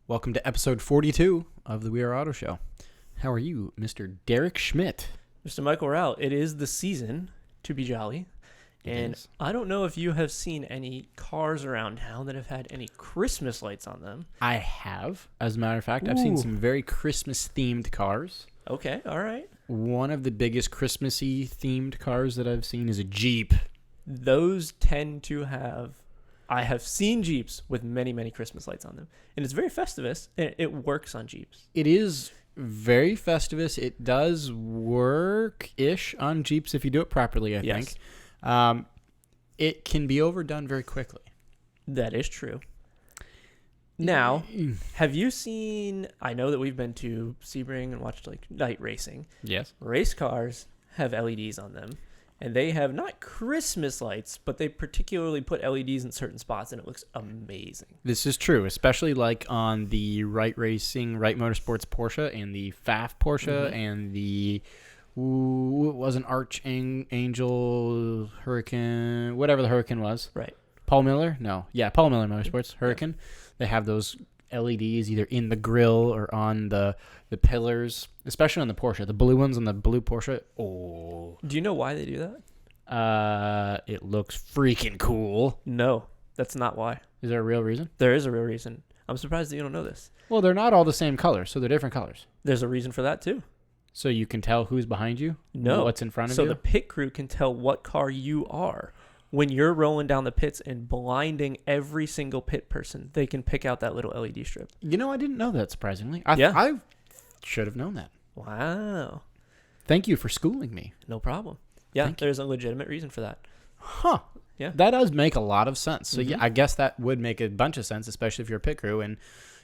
Welcome to episode 42 of the We Are Auto Show. How are you, Mr. Derek Schmidt? Mr. Michael Rao, it is the season to be jolly. And I don't know if you have seen any cars around town that have had any Christmas lights on them. I have. As a matter of fact, I've seen some very Christmas-themed cars. Okay, all right. One of the biggest Christmassy themed cars that I've seen is a Jeep. Those tend to have... I have seen Jeeps with many, many Christmas lights on them. And it's very Festivus, and it works on Jeeps. It is very Festivus. It does work-ish on Jeeps if you do it properly, I think. It can be overdone very quickly. That is true. Now, have you seen... I know that we've been to Sebring and watched like night racing. Yes. Race cars have LEDs on them. And they have not Christmas lights, but they particularly put LEDs in certain spots, and it looks amazing. This is true, especially like on the Wright Racing, Wright Motorsports Porsche, and the FAF Porsche, and the it was an Archangel Hurricane, whatever the Hurricane was. Right. Paul Miller? No. Yeah, Paul Miller Motorsports Hurricane. Yeah. They have those LEDs either in the grill or on the pillars, especially on the Porsche. The blue ones on the blue Porsche. Oh. Do you know why they do that? It looks freaking cool. No, that's not why. Is there a real reason? There is a real reason. I'm surprised that you don't know this. Well, they're not all the same color, so they're different colors. There's a reason for that, too. So you can tell who's behind you? No. What's in front of you? So the pit crew can tell what car you are. When you're rolling down the pits and blinding every single pit person, they can pick out that little LED strip. You know, I didn't know that, surprisingly. Yeah. I should have known that. Wow. Thank you for schooling me. No problem. Yeah, there's a legitimate reason for that. Huh. Yeah. That does make a lot of sense. So, yeah, I guess that would make a bunch of sense, especially if you're a pit crew and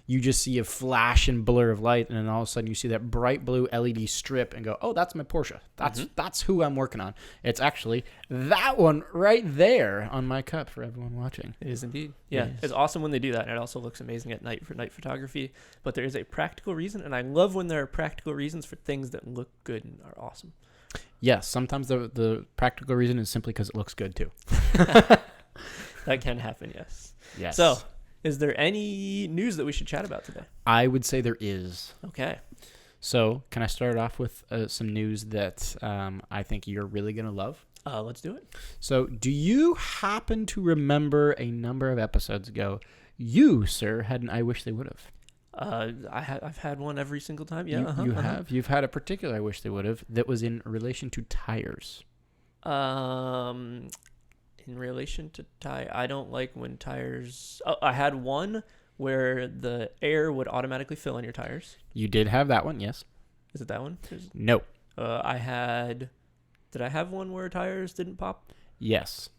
you just see a flash and blur of light, and then all of a sudden you see that bright blue LED strip and go, oh, that's my Porsche. That's who I'm working on. It's actually that one right there on my cup for everyone watching. It is indeed. Yeah, It's awesome when they do that. And it also looks amazing at night for night photography. But there is a practical reason, and I love when there are practical reasons for things that look good and are awesome. Yes, sometimes the practical reason is simply because it looks good too. That can happen, yes. Yes. So, is there any news that we should chat about today? I would say there is. Okay. So, can I start off with some news that I think you're really going to love? Let's do it. So, do you happen to remember a number of episodes ago, you, sir, had an I wish they would have? I've had one every single time. Yeah, you have. You've had a particular I wish they would have that was in relation to tires. In relation to I don't like when tires... Oh, I had one where the air would automatically fill in your tires. You did have that one, yes. Is it that one? No. I had... Did I have one where tires didn't pop? Yes.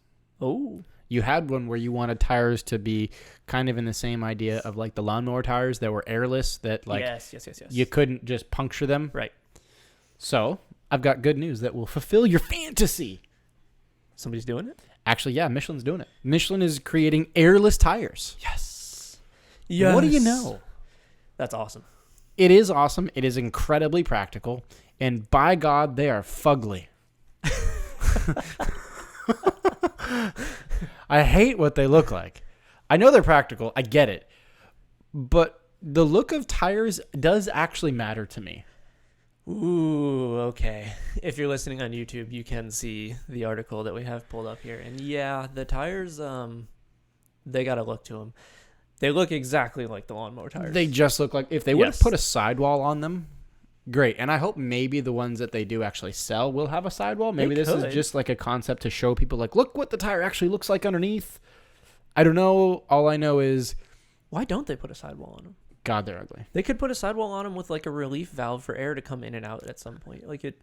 Oh. You had one where you wanted tires to be kind of in the same idea of like the lawnmower tires that were airless, that like yes. You couldn't just puncture them. Right. So I've got good news that will fulfill your fantasy. Somebody's doing it? Actually, yeah, Michelin's doing it. Michelin is creating airless tires. Yes. What do you know? That's awesome. It is awesome. It is incredibly practical. And by God, they are fugly. I hate what they look like. I know they're practical. I get it. But the look of tires does actually matter to me. Ooh, okay. If you're listening on YouTube, you can see the article that we have pulled up here. And yeah, the tires, they got to look to them. They look exactly like the lawnmower tires. They just look like, if they would have put a sidewall on them, great. And I hope maybe the ones that they do actually sell will have a sidewall. Maybe this is just like a concept to show people like, look what the tire actually looks like underneath. I don't know. All I know is... Why don't they put a sidewall on them? God, they're ugly. They could put a sidewall on them with like a relief valve for air to come in and out at some point. Like it.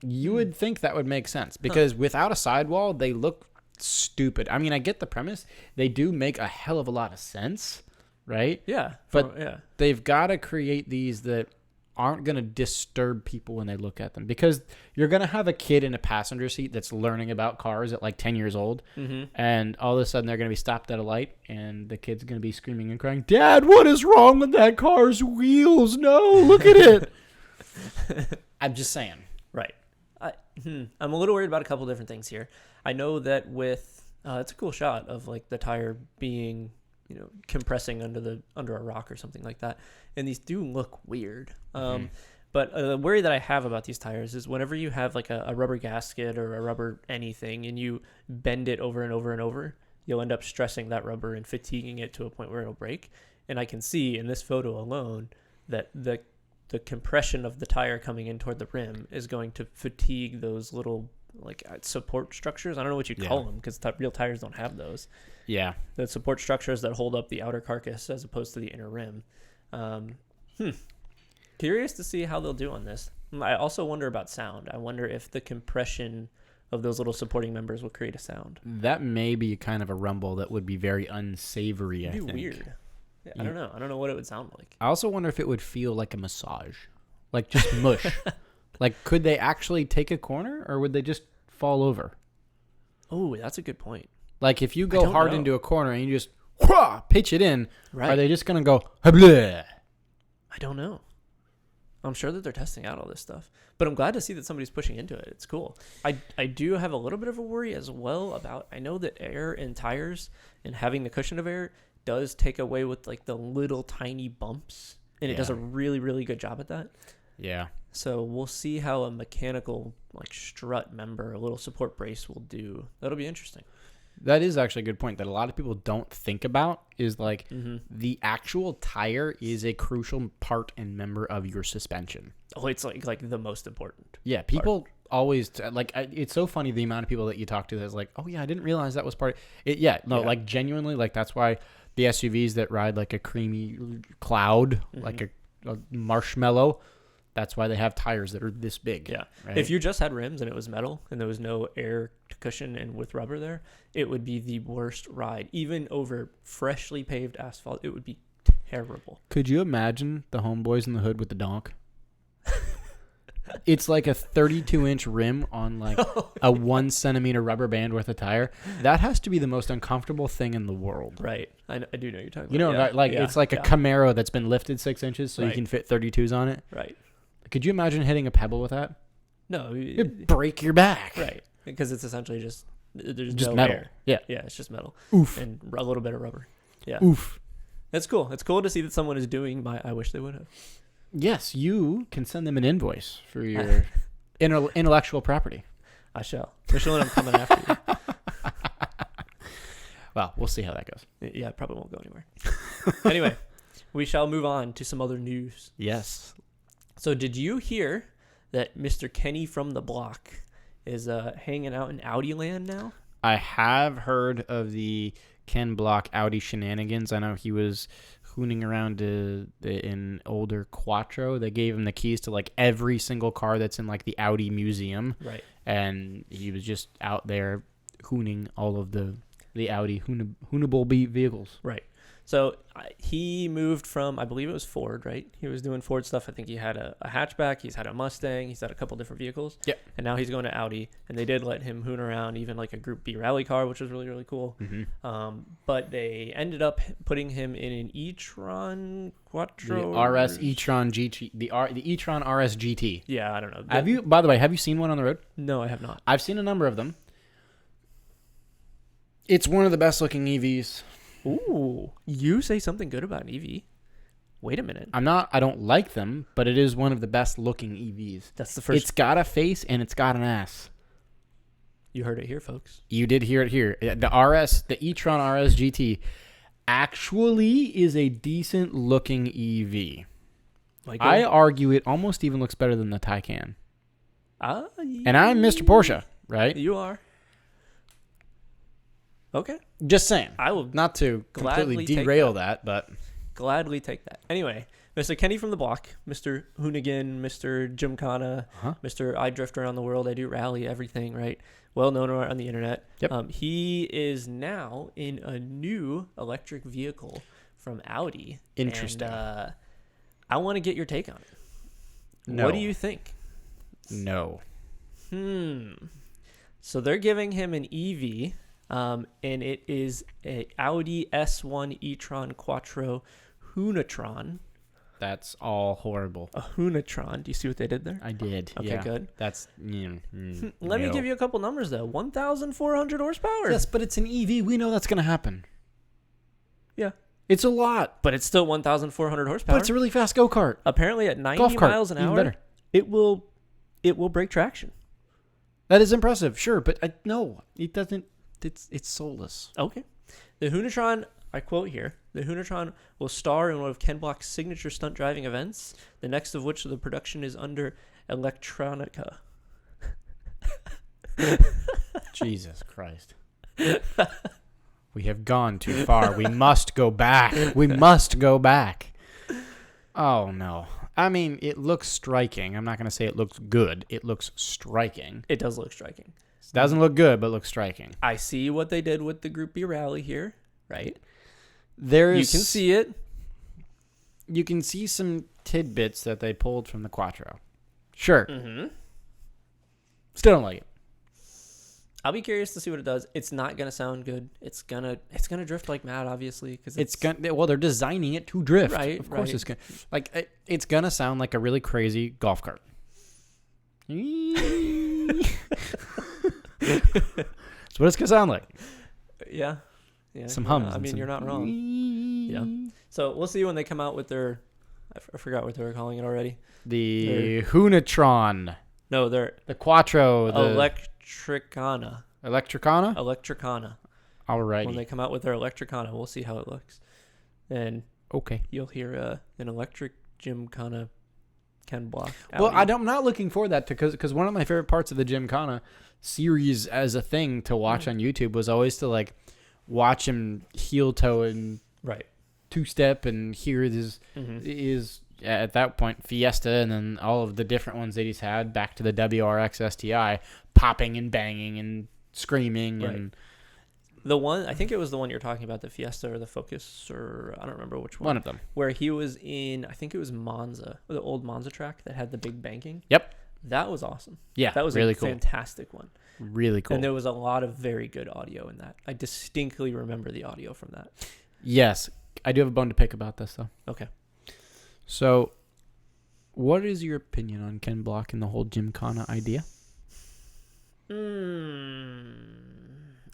You would think that would make sense because without a sidewall, they look stupid. I mean, I get the premise. They do make a hell of a lot of sense, right? Yeah. But they've got to create these that aren't going to disturb people when they look at them, because you're going to have a kid in a passenger seat that's learning about cars at like 10 years old, and all of a sudden they're going to be stopped at a light, and the kid's going to be screaming and crying, "Dad, what is wrong with that car's wheels? No, look at it." I'm just saying. Right. I'm a little worried about a couple different things here. I know that with it's a cool shot of like the tire being compressing under a rock or something like that. And these do look weird. But the worry that I have about these tires is whenever you have like a rubber gasket or a rubber anything and you bend it over and over and over, you'll end up stressing that rubber and fatiguing it to a point where it'll break. And I can see in this photo alone that the compression of the tire coming in toward the rim is going to fatigue those little like support structures. I don't know what you call them because real tires don't have those. Yeah. The support structures that hold up the outer carcass as opposed to the inner rim. Curious to see how they'll do on this. I also wonder about sound. I wonder if the compression of those little supporting members will create a sound. That may be kind of a rumble that would be very unsavory, I think. It'd be weird. Yeah, I don't know. I don't know what it would sound like. I also wonder if it would feel like a massage. Like just mush. Like, could they actually take a corner or would they just fall over? Oh, that's a good point. Like, if you go hard into a corner and you just pitch it in, right, are they just going to go, bleh? I don't know. I'm sure that they're testing out all this stuff. But I'm glad to see that somebody's pushing into it. It's cool. I do have a little bit of a worry as well about, I know that air in tires and having the cushion of air does take away with like the little tiny bumps. And it does a really, really good job at that. Yeah. So we'll see how a mechanical like strut member, a little support brace will do. That'll be interesting. That is actually a good point that a lot of people don't think about is like the actual tire is a crucial part and member of your suspension. Oh, it's like the most important. Yeah, people always it's so funny the amount of people that you talk to that's like, oh yeah, I didn't realize that was part of it. Yeah, no, like genuinely, like that's why the SUVs that ride like a creamy cloud, like a marshmallow, that's why they have tires that are this big. Yeah. Right? If you just had rims and it was metal and there was no air cushion and with rubber there, it would be the worst ride. Even over freshly paved asphalt, it would be terrible. Could you imagine the homeboys in the hood with the donk? It's like a 32-inch rim on like a 1 centimeter rubber band worth of tire. That has to be the most uncomfortable thing in the world. Right. I do know you're talking about. You know, it's like a Camaro that's been lifted 6 inches so you can fit 32s on it. Right. Could you imagine hitting a pebble with that? No. It'd break your back. Right. Because it's essentially there's just no metal. air. Yeah. Yeah, it's just metal. Oof. And a little bit of rubber. Yeah. Oof. That's cool. It's cool to see that someone is doing I wish they would have. Yes, you can send them an invoice for your intellectual property. I shall. Michelin, I'm coming after you. Well, we'll see how that goes. Yeah, it probably won't go anywhere. Anyway, we shall move on to some other news. Yes. So did you hear that Mr. Kenny from the block is hanging out in Audi land now? I have heard of the Ken Block Audi shenanigans. I know he was hooning around in older Quattro. They gave him the keys to like every single car that's in like the Audi museum. Right. And he was just out there hooning all of the Audi hoonable vehicles. Right. So he moved from, I believe it was Ford, right? He was doing Ford stuff. I think he had a hatchback. He's had a Mustang. He's had a couple different vehicles. Yeah. And now he's going to Audi. And they did let him hoon around, even like a Group B rally car, which was really, really cool. But they ended up putting him in an e-tron Quattro. The RS e-tron GT. The e-tron RS GT. Yeah, I don't know. By the way, have you seen one on the road? No, I have not. I've seen a number of them. It's one of the best looking EVs. Ooh, you say something good about an EV. Wait a minute. I don't like them, but it is one of the best looking EVs. That's the first. It's got a face and it's got an ass. You heard it here, folks. You did hear it here. The e-tron RS GT actually is a decent looking EV. I argue it almost even looks better than the Taycan. And I'm Mr. Porsche, right? You are. Okay. Just saying. I will not to completely derail that, but gladly take that. Anyway, Mr. Kenny from the block, Mr. Hoonigan, Mr. Gymkhana, Mr. I drift around the world, I do rally everything, right? Well known on the internet. Yep. He is now in a new electric vehicle from Audi. Interesting. And, I want to get your take on it. No. What do you think? No. So they're giving him an EV. And it is a Audi S1 e-tron Quattro Hoonatron. That's all horrible. A Hoonatron. Do you see what they did there? I did. Okay, good. That's Let me give you a couple numbers though. 1,400 horsepower. Yes, but it's an EV. We know that's going to happen. Yeah. It's a lot. But it's still 1,400 horsepower. But it's a really fast go-kart. Apparently at 90 Golf cart, miles an even hour, better. it will break traction. That is impressive, sure, but no, it doesn't. It's soulless. Okay. The Hunatron, I quote here, the Hunatron will star in one of Ken Block's signature stunt driving events, the next of which the production is under Electronica. Jesus Christ. We have gone too far. We must go back. We must go back. Oh, no. I mean, it looks striking. I'm not going to say it looks good. It looks striking. It does look striking. It doesn't look good, but looks striking. I see what they did with the Group B rally here, right? You You can see it. You can see some tidbits that they pulled from the Quattro. Sure. Mm-hmm. Still don't like it. I'll be curious to see what it does. It's not gonna sound good. It's gonna drift like mad, obviously, because It's gonna. Well, they're designing it to drift. Right, Of course, right. it's gonna. Like it's gonna sound like a really crazy golf cart. That's what it's gonna sound like. Yeah. Some hums. I mean, you're not wrong. Yeah. So we'll see when they come out with their. I forgot what they were calling it already. The Hunatron, No, they're the Quattro, the Electricana. Electricana. Electricana. Alrighty. When they come out with their Electricana, we'll see how it looks. And Okay. you'll hear an electric Gymkhana Ken Block. Well, Audi. I'm not looking for that because one of my favorite parts of the Gymkhana series as a thing to watch on YouTube was always to like watch him heel toe and Right. two step and hear his at that point Fiesta and then all of the different ones that he's had back to the WRX STI popping and banging and screaming Right. and The one, I think it was the one you're talking about, the Fiesta or the Focus, or I don't remember which one. one of them. Where he was in, I think it was Monza, the old Monza track that had the big banking. Yep. That was awesome. Yeah. That was really a cool. fantastic one. Really cool. And there was a lot of very good audio in that. I distinctly remember the audio from that. Yes. I do have a bone to pick about this though. Okay. So what is your opinion on Ken Block and the whole Gymkhana idea?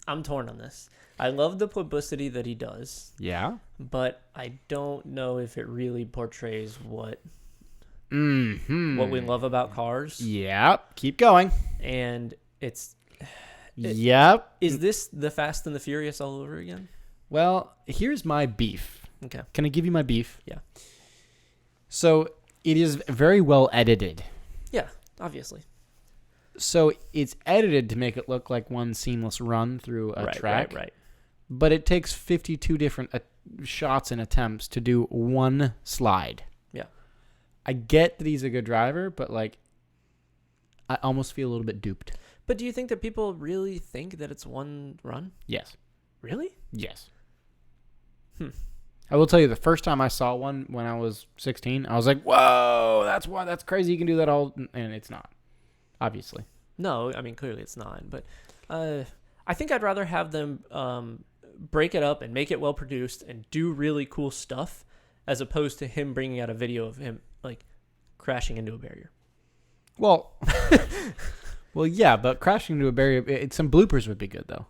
I'm torn on this. I love the publicity that he does, Yeah. but I don't know if it really portrays what we love about cars. Yep. Keep going. And Yep. is this the Fast and the Furious all over again? Well, here's my beef. Okay. Can I give you my beef? Yeah. So it is very well edited. Yeah, obviously. So it's edited to make it look like one seamless run through a track. Right. But it takes 52 different shots and attempts to do one slide. Yeah. I get that he's a good driver, but like, I almost feel a little bit duped. But do you think that people really think that it's one run? Yes. Really? Yes. I will tell you, the first time I saw one when I was 16, I was like, whoa, that's crazy. You can do that all. And it's not, obviously. No, I mean, clearly it's not. But I think I'd rather have them break it up and make it well produced and do really cool stuff as opposed to him bringing out a video of him like crashing into a barrier. Well, yeah, but crashing into a barrier, some bloopers would be good, though.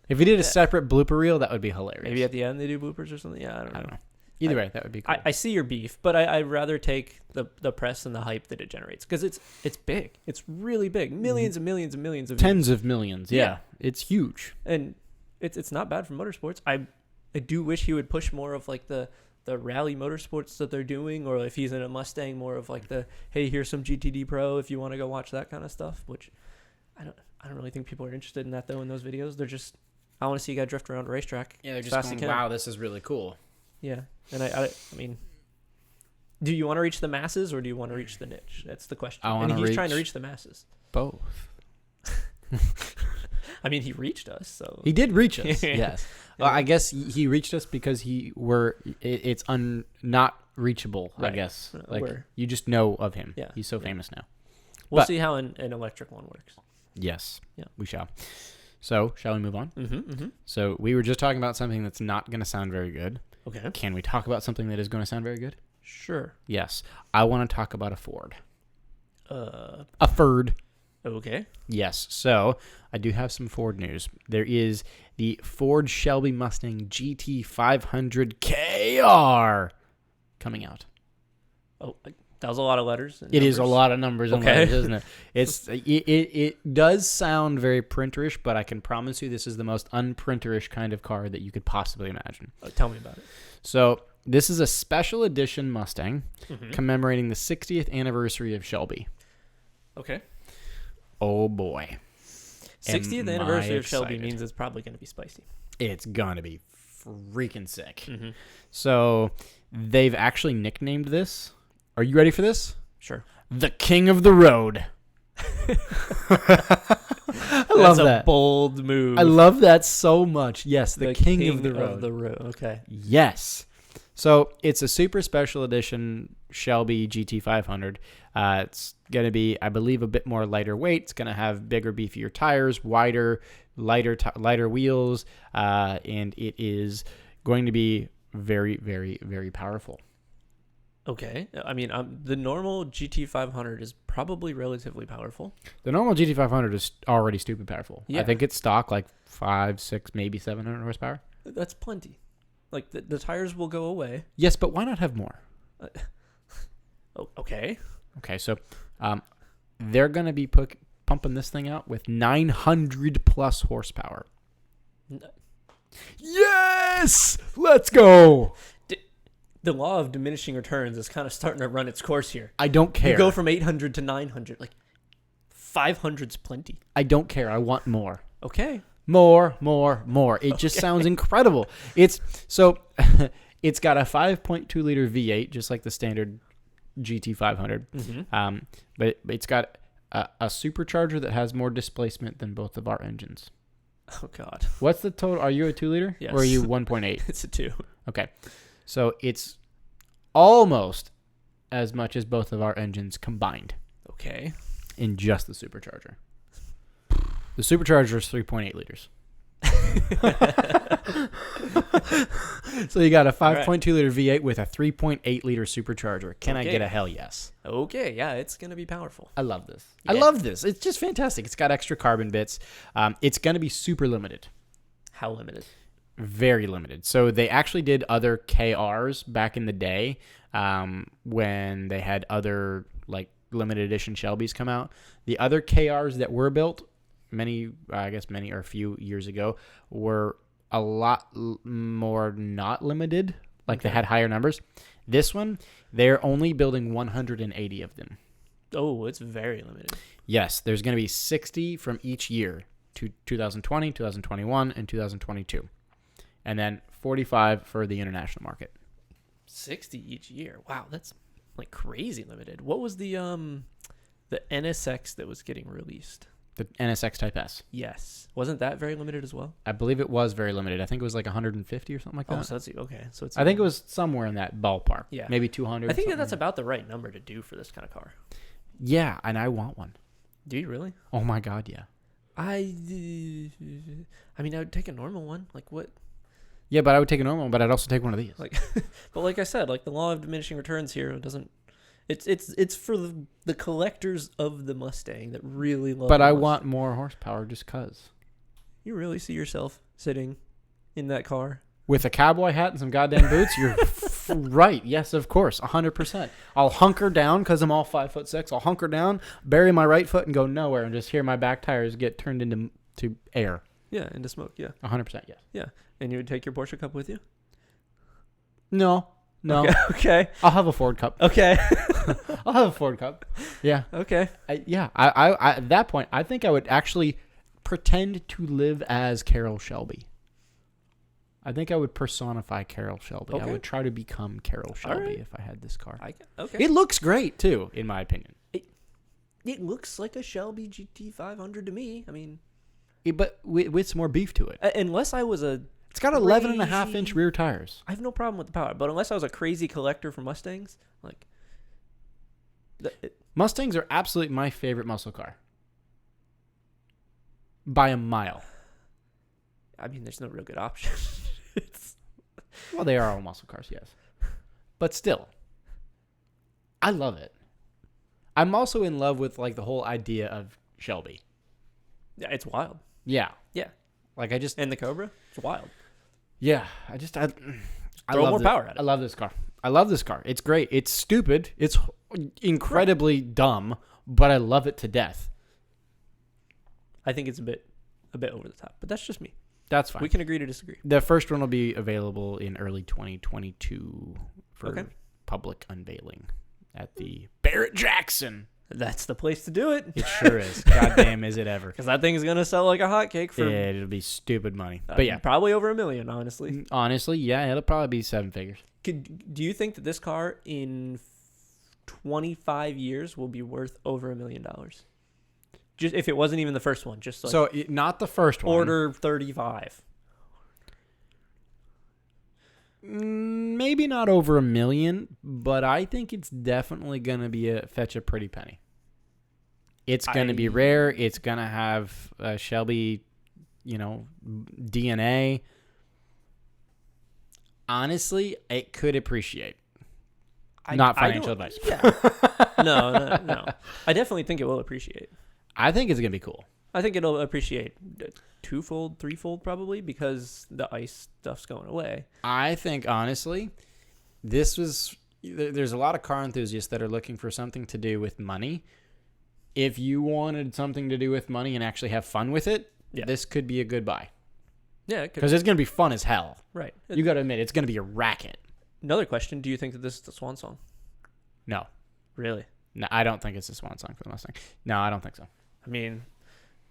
If he did a separate blooper reel, that would be hilarious. Maybe at the end they do bloopers or something. Yeah, I don't know. Either way, that would be cool. I see your beef, but I'd rather take the press and the hype that it generates because it's big. It's really big. Millions and millions and millions of Tens of millions. Yeah. It's huge. and it's not bad for motorsports. I do wish he would push more of like the rally motorsports that they're doing, or if he's in a Mustang, more of like the hey, here's some GTD Pro if you want to go watch that kind of stuff. Which I don't really think people are interested in that though in those videos. They're just I want to see a guy drift around a racetrack. Yeah, they're just fast going, as he can. wow, this is really cool. Yeah, and I mean, do you want to reach the masses or do you want to reach the niche? That's the question. And he's trying to reach the masses. Both. I mean, he reached us, so He did reach us. Yes. Well, Yeah. I guess he reached us because it's not reachable, I Right. guess. Like, Like, you just know of him. Yeah. He's so famous now. we'll But- see how an electric one works. Yes. Yeah. We shall. So, shall we move on? Mm-hmm. So, we were just talking about something that's not going to sound very good. Okay. Can we talk about something that is going to sound very good? Sure. Yes. I want to talk about a Ford. A A Ford. Okay. Yes. So I do have some Ford news. There is the Ford Shelby Mustang GT500KR coming out. Oh, that was a lot of letters. It is a lot of numbers and Okay. letters, isn't it? It does sound very printerish, but I can promise you this is the most unprinterish kind of car that you could possibly imagine. Oh, tell me about it. So this is a special edition Mustang commemorating the 60th anniversary of Shelby. Okay. Oh boy. 60th Am anniversary I of Shelby excited. means it's probably going to be spicy. It's gonna be freaking sick. Mm-hmm. So they've actually nicknamed this. Are you ready for this? Sure. The King of the Road. I love That's a that. bold move. I love that so much. Yes, the King of the Road. Okay. Yes. So it's a super special edition Shelby GT500. It's going to be, I believe, a bit more lighter weight. It's going to have bigger, beefier tires, wider, lighter wheels, and it is going to be very, very, very powerful. Okay. I mean, the normal GT500 is probably relatively powerful. The normal GT500 is already stupid powerful. Yeah. I think it's stock like 5, 6, maybe 700 horsepower. That's plenty. Like, the tires will go away. Yes, but why not have more? Oh, okay. Okay, so they're going to be pumping this thing out with 900 plus horsepower. Yes! Let's go! The law of diminishing returns is kind of starting to run its course here. I don't care. You go from 800 to 900. Like, 500's plenty. I don't care. I want more. Okay. More. It just sounds incredible. It's got a 5.2 liter V8, just like the standard GT500. Mm-hmm. But it's got a supercharger that has more displacement than both of our engines. Oh, God. What's the total? Are you a 2 liter? Yes. Or are you 1.8? It's a 2. Okay. So it's almost as much as both of our engines combined Okay. in just the supercharger. The supercharger is 3.8 liters. So you got a 5.2 liter V8 with a 3.8 liter supercharger. Can I Okay. get a hell yes? Okay, yeah, it's going to be powerful. I love this. Yeah. I love this. It's just fantastic. It's got extra carbon bits. It's going to be super limited. How limited? Very limited. So they actually did other KRs back in the day when they had other like limited edition Shelbys come out. The other KRs that were built many or a few years ago were a lot more not limited. Like they had higher numbers. This one, they're only building 180 of them. Oh, it's very limited. Yes, there's going to be 60 from each year to 2020, 2021, and 2022. And then 45 for the international market. 60 each year. Wow, that's like crazy limited. What was the NSX that was getting released? The NSX Type S. Yes. Wasn't that very limited as well? I believe it was very limited. I think it was like 150 or something like that. Oh, so that's okay. So it's I think it was somewhere in that ballpark. Yeah. Maybe 200. I think something. that's about the right number to do for this kind of car. Yeah, and I want one. Do you really? Oh my God, yeah. I mean, I would take a normal one. Like what? Yeah, but I would take a normal one, but I'd also take one of these. Like, but like I said, like the law of diminishing returns here doesn't. It's for the collectors of the Mustang that really love. But the I Mustang. want more horsepower just cause. You really see yourself sitting in that car? With a cowboy hat and some goddamn boots, you're right. Yes, of course, 100%. I'll hunker down because I'm all 5'6". I'll hunker down, bury my right foot, and go nowhere, and just hear my back tires get turned into air. Yeah, into smoke. Yeah, 100%. Yes. yeah. And you would take your Porsche Cup with you? No. Okay. I'll have a Ford Cup. Okay. I'll have a Ford Cup. Yeah. Okay. I at that point, I think I would actually pretend to live as Carroll Shelby. I think I would personify Carroll Shelby. Okay. I would try to become Carroll Shelby right. if I had this car. Okay. It looks great too, in my opinion. It looks like a Shelby GT500 to me. I mean, But with some more beef to it. unless I was a It's got 11.5-inch rear tires. I have no problem with the power, but unless I was a crazy collector for Mustangs, like Mustangs are absolutely my favorite muscle car. By a mile. I mean, there's no real good option. Well, they are all muscle cars, yes. But still, I love it. I'm also in love with like the whole idea of Shelby. Yeah, it's wild. Yeah. Yeah. Like And the Cobra, it's wild. Yeah. I Throw love more power at it. I love this car. I love this car. It's great. It's stupid. It's incredibly dumb, but I love it to death. I think it's a bit over the top, but that's just me. That's fine. We can agree to disagree. The first one will be available in early 2022 for public unveiling at the Barrett-Jackson. That's the place to do it. It sure is. Goddamn, is it ever? Because that thing is going to sell like a hotcake for... Yeah, it'll be stupid money. But yeah. Probably over $1 million, honestly. Honestly, yeah, it'll probably be 7 figures. Do you think that this car in 25 years will be worth over $1 million? Just if it wasn't even the first one, just like so not the first one. Order 35. Maybe not over $1 million, but I think it's definitely gonna be fetch a pretty penny. It's gonna be rare. It's gonna have Shelby, DNA. Honestly, it could appreciate. Not financial advice. Yeah. No. I definitely think it will appreciate. I think it's going to be cool. I think it'll appreciate twofold, threefold probably because the ICE stuff's going away. I think, honestly, there's a lot of car enthusiasts that are looking for something to do with money. If you wanted something to do with money and actually have fun with it, this could be a good buy. Yeah, it could. Because it's going to be fun as hell. Right. You got to admit, it's going to be a racket. Another question, do you think that this is the swan song? No. Really? No, I don't think it's the swan song for the Mustang. No, I don't think so. I mean,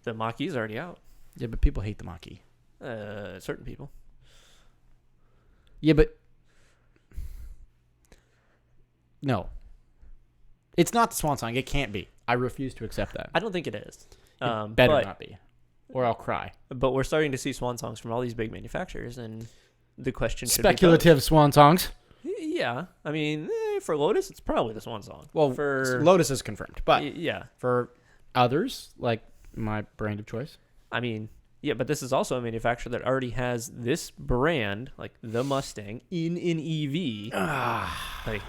the Mach-E's already out. Yeah, but people hate the Mach-E. Certain people. Yeah, but... No. It's not the swan song. It can't be. I refuse to accept that. I don't think it is. It better not be. Or I'll cry. But we're starting to see swan songs from all these big manufacturers, and the question should Speculative swan songs. Yeah. I mean, for Lotus, it's probably the swan song. Well, for Lotus is confirmed. But yeah, for others, like my brand of choice. I mean, yeah, but this is also a manufacturer that already has this brand, like the Mustang, in an EV. Like,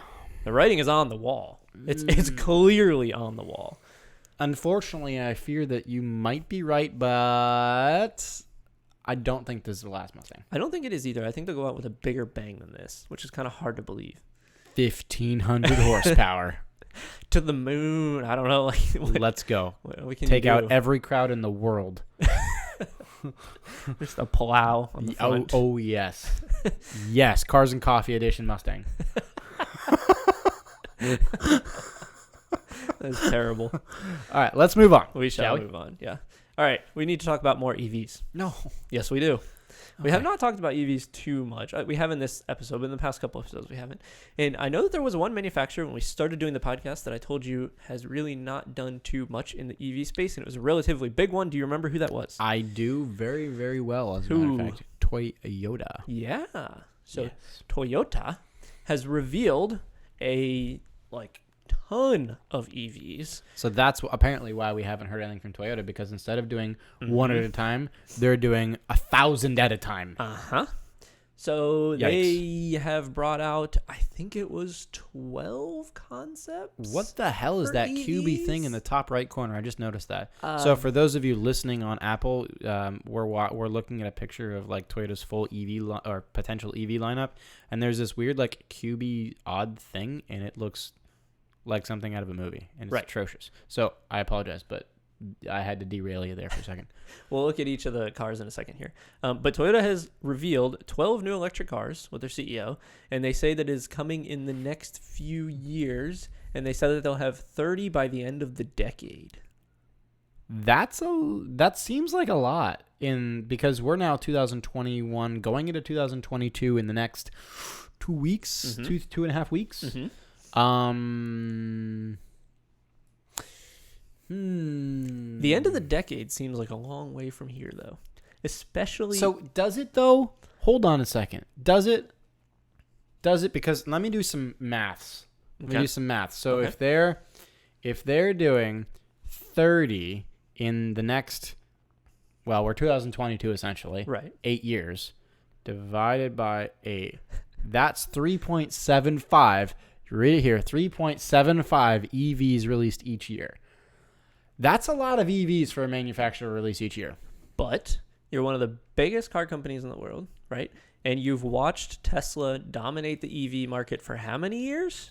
the writing is on the wall. It's clearly on the wall. Unfortunately, I fear that you might be right, but I don't think this is the last Mustang. I don't think it is either. I think they'll go out with a bigger bang than this, which is kind of hard to believe. 1,500 horsepower. To the moon. I don't know. Like, let's go. What can take you do? out every crowd in the world. Just a plow on the front. Oh yes. Yes, Cars and Coffee Edition Mustang. That's terrible. All right, let's move on. We shall move on. Yeah. All right. We need to talk about more EVs. No. Yes, we do. We have not talked about EVs too much. We have in this episode, but in the past couple episodes we haven't. And I know that there was one manufacturer when we started doing the podcast that I told you has really not done too much in the EV space, and it was a relatively big one. Do you remember who that was? I do very, very well, as a matter of fact. Toyota. Yeah. So Toyota has revealed a ton of EVs. So that's apparently why we haven't heard anything from Toyota, because instead of doing one at a time, they're doing 1,000 at a time. So they have brought out, I think it was 12 concepts. What the hell is that QB thing in the top right corner? I just noticed that. So for those of you listening on Apple, we're looking at a picture of like Toyota's full EV or potential EV lineup, and there's this weird like QB odd thing, and it looks like something out of a movie, and it's atrocious. So I apologize, but I had to derail you there for a second. We'll look at each of the cars in a second here. But Toyota has revealed 12 new electric cars with their CEO, and they say that it is coming in the next few years, and they said that they'll have 30 by the end of the decade. That seems like a lot because we're now 2021 going into 2022 in the next 2 weeks, 2.5 weeks. The end of the decade seems like a long way from here, though. Especially. So does it though? Hold on a second. Does it? Because let me do some maths. So if they're doing 30 in the next, well, we're 2022 essentially. Right. 8 years divided by 8. That's 3.75. Read it here. 3.75 EVs released each year. That's a lot of EVs for a manufacturer to release each year. But you're one of the biggest car companies in the world, right? And you've watched Tesla dominate the EV market for how many years?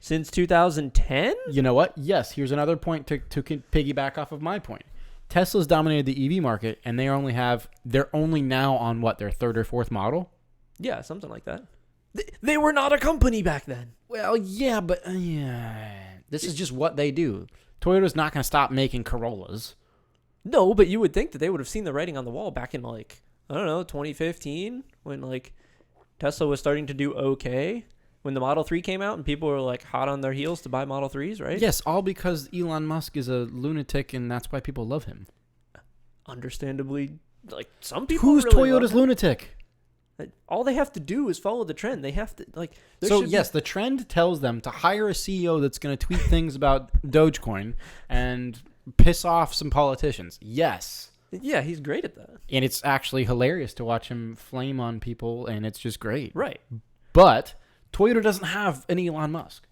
Since 2010? You know what? Yes, here's another point to piggyback off of my point. Tesla's dominated the EV market, and they're only now on what, their third or fourth model? Yeah, something like that. They were not a company back then. Well, yeah, but this is just what they do. Toyota's not going to stop making Corollas. No, but you would think that they would have seen the writing on the wall back in, like, I don't know, 2015, when, like, Tesla was starting to do okay, when the Model 3 came out and people were, like, hot on their heels to buy Model 3s, right? Yes, all because Elon Musk is a lunatic, and that's why people love him. Understandably, like, some people Who's really Toyota's love him. lunatic? All they have to do is follow the trend. They have to, like... So, yes, the trend tells them to hire a CEO that's going to tweet things about Dogecoin and piss off some politicians. Yes. Yeah, he's great at that. And it's actually hilarious to watch him flame on people, and it's just great. Right. But Toyota doesn't have an Elon Musk.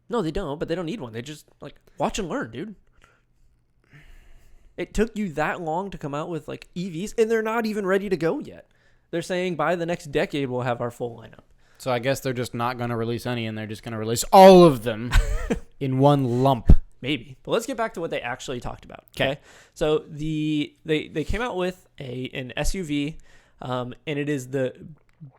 No, they don't, but they don't need one. They just, like, watch and learn, dude. It took you that long to come out with, like, EVs, and they're not even ready to go yet. They're saying by the next decade we'll have our full lineup. So I guess they're just not going to release any, and they're just going to release all of them in one lump. Maybe. But let's get back to what they actually talked about. Okay. So they came out with an SUV, and it is the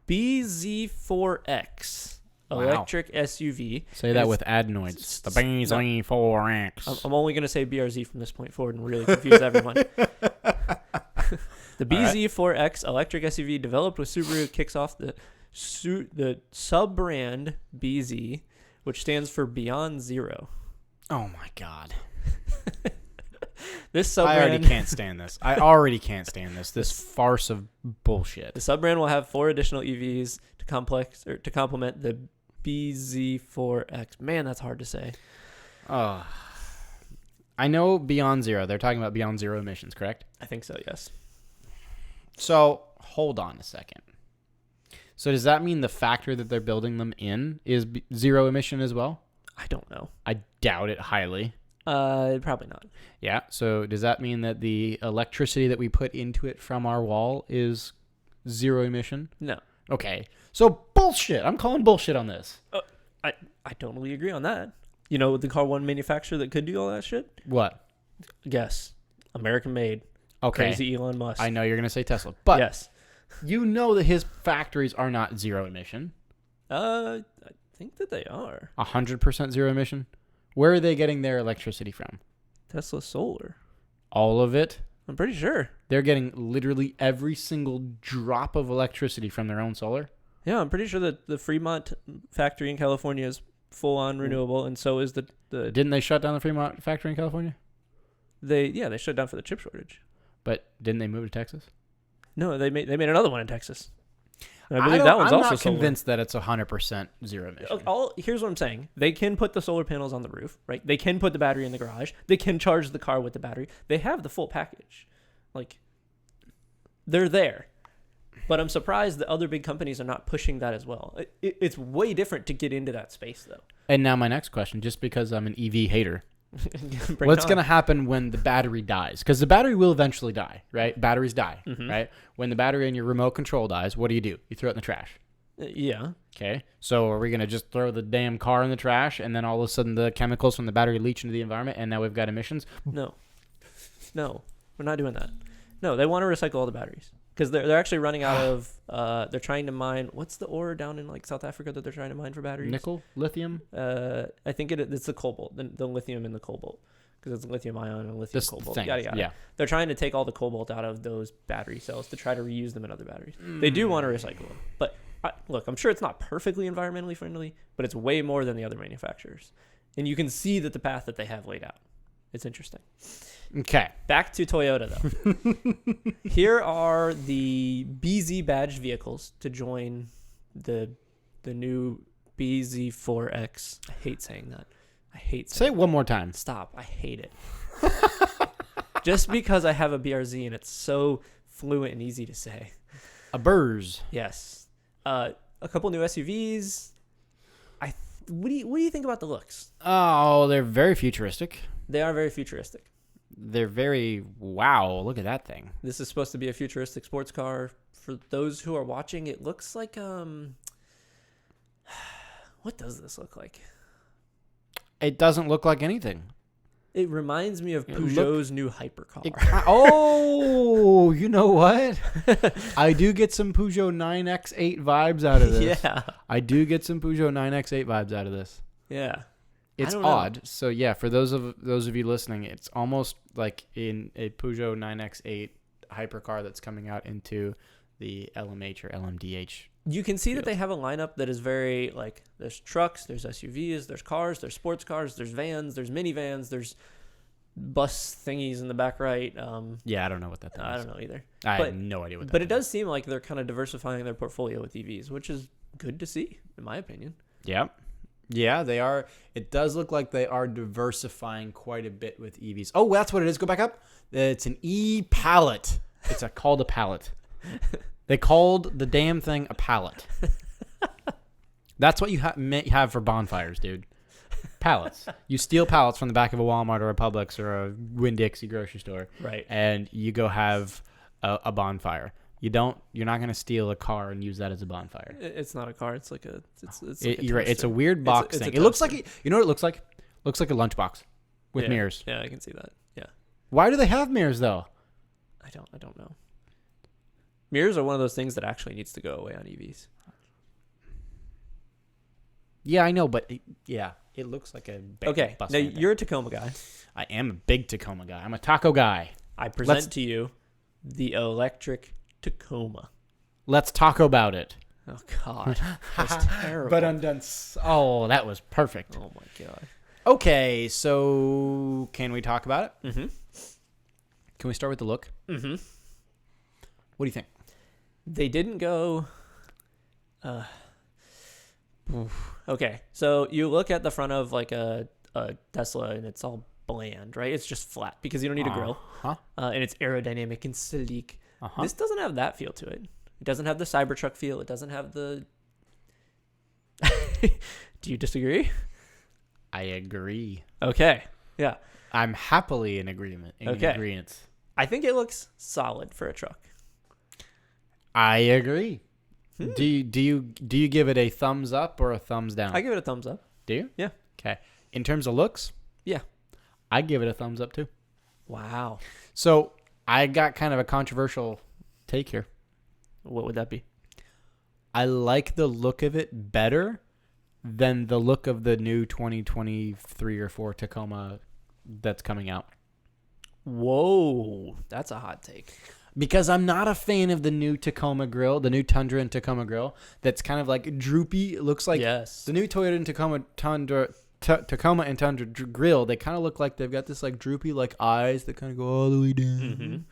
BZ4X electric SUV. Say that with adenoids. The BZ4X. I'm only going to say BRZ from this point forward and really confuse everyone. The BZ4X electric SUV developed with Subaru kicks off the sub-brand BZ, which stands for Beyond Zero. Oh, my God. This sub-brand... I already can't stand this. This farce of bullshit. The sub-brand will have 4 additional EVs to complement the BZ4X. Man, that's hard to say. I know Beyond Zero. They're talking about Beyond Zero emissions, correct? I think so, yes. So, hold on a second. So, does that mean the factory that they're building them in is zero emission as well? I don't know. I doubt it highly. Probably not. Yeah. So, does that mean that the electricity that we put into it from our wall is zero emission? No. Okay. So, bullshit. I'm calling bullshit on this. I totally agree on that. You know the car one manufacturer that could do all that shit? What? Guess. American made. Okay. Crazy Elon Musk. I know you're going to say Tesla. But yes. You know that his factories are not zero emission. I think that they are. 100% zero emission? Where are they getting their electricity from? Tesla Solar. All of it? I'm pretty sure. They're getting literally every single drop of electricity from their own solar? Yeah, I'm pretty sure that the Fremont factory in California is full-on renewable, and so is the... Didn't they shut down the Fremont factory in California? They shut down for the chip shortage. But didn't they move to Texas? No, they made another one in Texas. And I believe that one's also I'm not solar. convinced that it's 100% zero emission. Here's what I'm saying. They can put the solar panels on the roof, right? They can put the battery in the garage. They can charge the car with the battery. They have the full package. Like, they're there. But I'm surprised that other big companies are not pushing that as well. It's way different to get into that space, though. And now my next question, just because I'm an EV hater. What's going to happen when the battery dies? Because the battery will eventually die, right? Batteries die, right? When the battery in your remote control dies, what do? You throw it in the trash. Yeah. Okay. So are we going to just throw the damn car in the trash and then all of a sudden the chemicals from the battery leach into the environment and now we've got emissions? No, we're not doing that. No, they want to recycle all the batteries. Because they're actually running out of, they're trying to mine, what's the ore down in like South Africa that they're trying to mine for batteries? Nickel? Lithium? I think it's the cobalt, the lithium in the cobalt. Because it's lithium ion and lithium cobalt. Yada, yada. Yeah. They're trying to take all the cobalt out of those battery cells to try to reuse them in other batteries. They do want to recycle them. But look, I'm sure it's not perfectly environmentally friendly, but it's way more than the other manufacturers. And you can see that the path that they have laid out. It's interesting. Okay. Back to Toyota, though. Here are the BZ badged vehicles to join the new BZ4X. I hate saying that. Say it one more time. Stop. I hate it. Just because I have a BRZ and it's so fluent and easy to say. A BRZ. Yes. A couple new SUVs. What do you think about the looks? Oh, they're very futuristic. They are very futuristic. they're very, wow, look at that thing. This is supposed to be a futuristic sports car. For those who are watching, it looks like what does this look like? It doesn't look like anything. It reminds me of Peugeot's new hypercar. Oh, you know what? I do get some Peugeot 9X8 vibes out of this. Yeah. I do get some Peugeot 9X8 vibes out of this. Yeah. It's odd. So yeah, for those of you listening, it's almost like in a Peugeot 9X8 hypercar that's coming out into the LMH or LMDH. You can see that they have a lineup that is very like there's trucks, there's SUVs, there's cars, there's sports cars, there's vans, there's minivans, there's bus thingies in the back right. Yeah, I don't know what that thing is. I don't know either. I have no idea what that is. But it does seem like they're kind of diversifying their portfolio with EVs, which is good to see, in my opinion. Yeah. Yeah, they are. It does look like they are diversifying quite a bit with EVs. Oh, that's what it is. Go back up. It's an e-pallet. It's called a pallet. They called the damn thing a pallet. That's what you have for bonfires, dude. Pallets. You steal pallets from the back of a Walmart or a Publix or a Winn-Dixie grocery store. Right. And you go have a bonfire. You're not going to steal a car and use that as a bonfire. It's not a car. It's like a. You're right. It's a weird box thing. It looks like you know what it looks like? Looks like a lunchbox with mirrors. Yeah, I can see that. Yeah. Why do they have mirrors though? I don't know. Mirrors are one of those things that actually needs to go away on EVs. Yeah, I know, but it looks like a big okay. bus Now van you're a Tacoma guy. I am a big Tacoma guy. I'm a taco guy. I present to you the electric Tacoma. Let's talk about it. Oh God, that's terrible. But undone. Oh, that was perfect. Oh my God. Okay, so can we talk about it? Mm-hmm. Can we start with the look? Mm-hmm. What do you think? They didn't go. Okay, so you look at the front of like a Tesla, and it's all bland, right? It's just flat because you don't need a grill, and it's aerodynamic and sleek. This doesn't have that feel to it. It doesn't have the Cybertruck feel. It doesn't have the. Do you disagree? I agree. Okay. Yeah. I'm happily in agreement. Agreement. I think it looks solid for a truck. I agree. Do you give it a thumbs up or a thumbs down? I give it a thumbs up. Do you? Yeah. Okay. In terms of looks? Yeah. I give it a thumbs up too. Wow. So I got kind of a controversial take here. What would that be? I like the look of it better than the look of the new 2023 or 4 Tacoma that's coming out. Whoa. That's a hot take. Because I'm not a fan of the new Tacoma grill, the new Tundra and Tacoma grill. That's kind of like droopy. It looks like the new Toyota and Tacoma Tacoma and Tundra grill. They kind of look like they've got this like droopy like eyes that kind of go all the way down,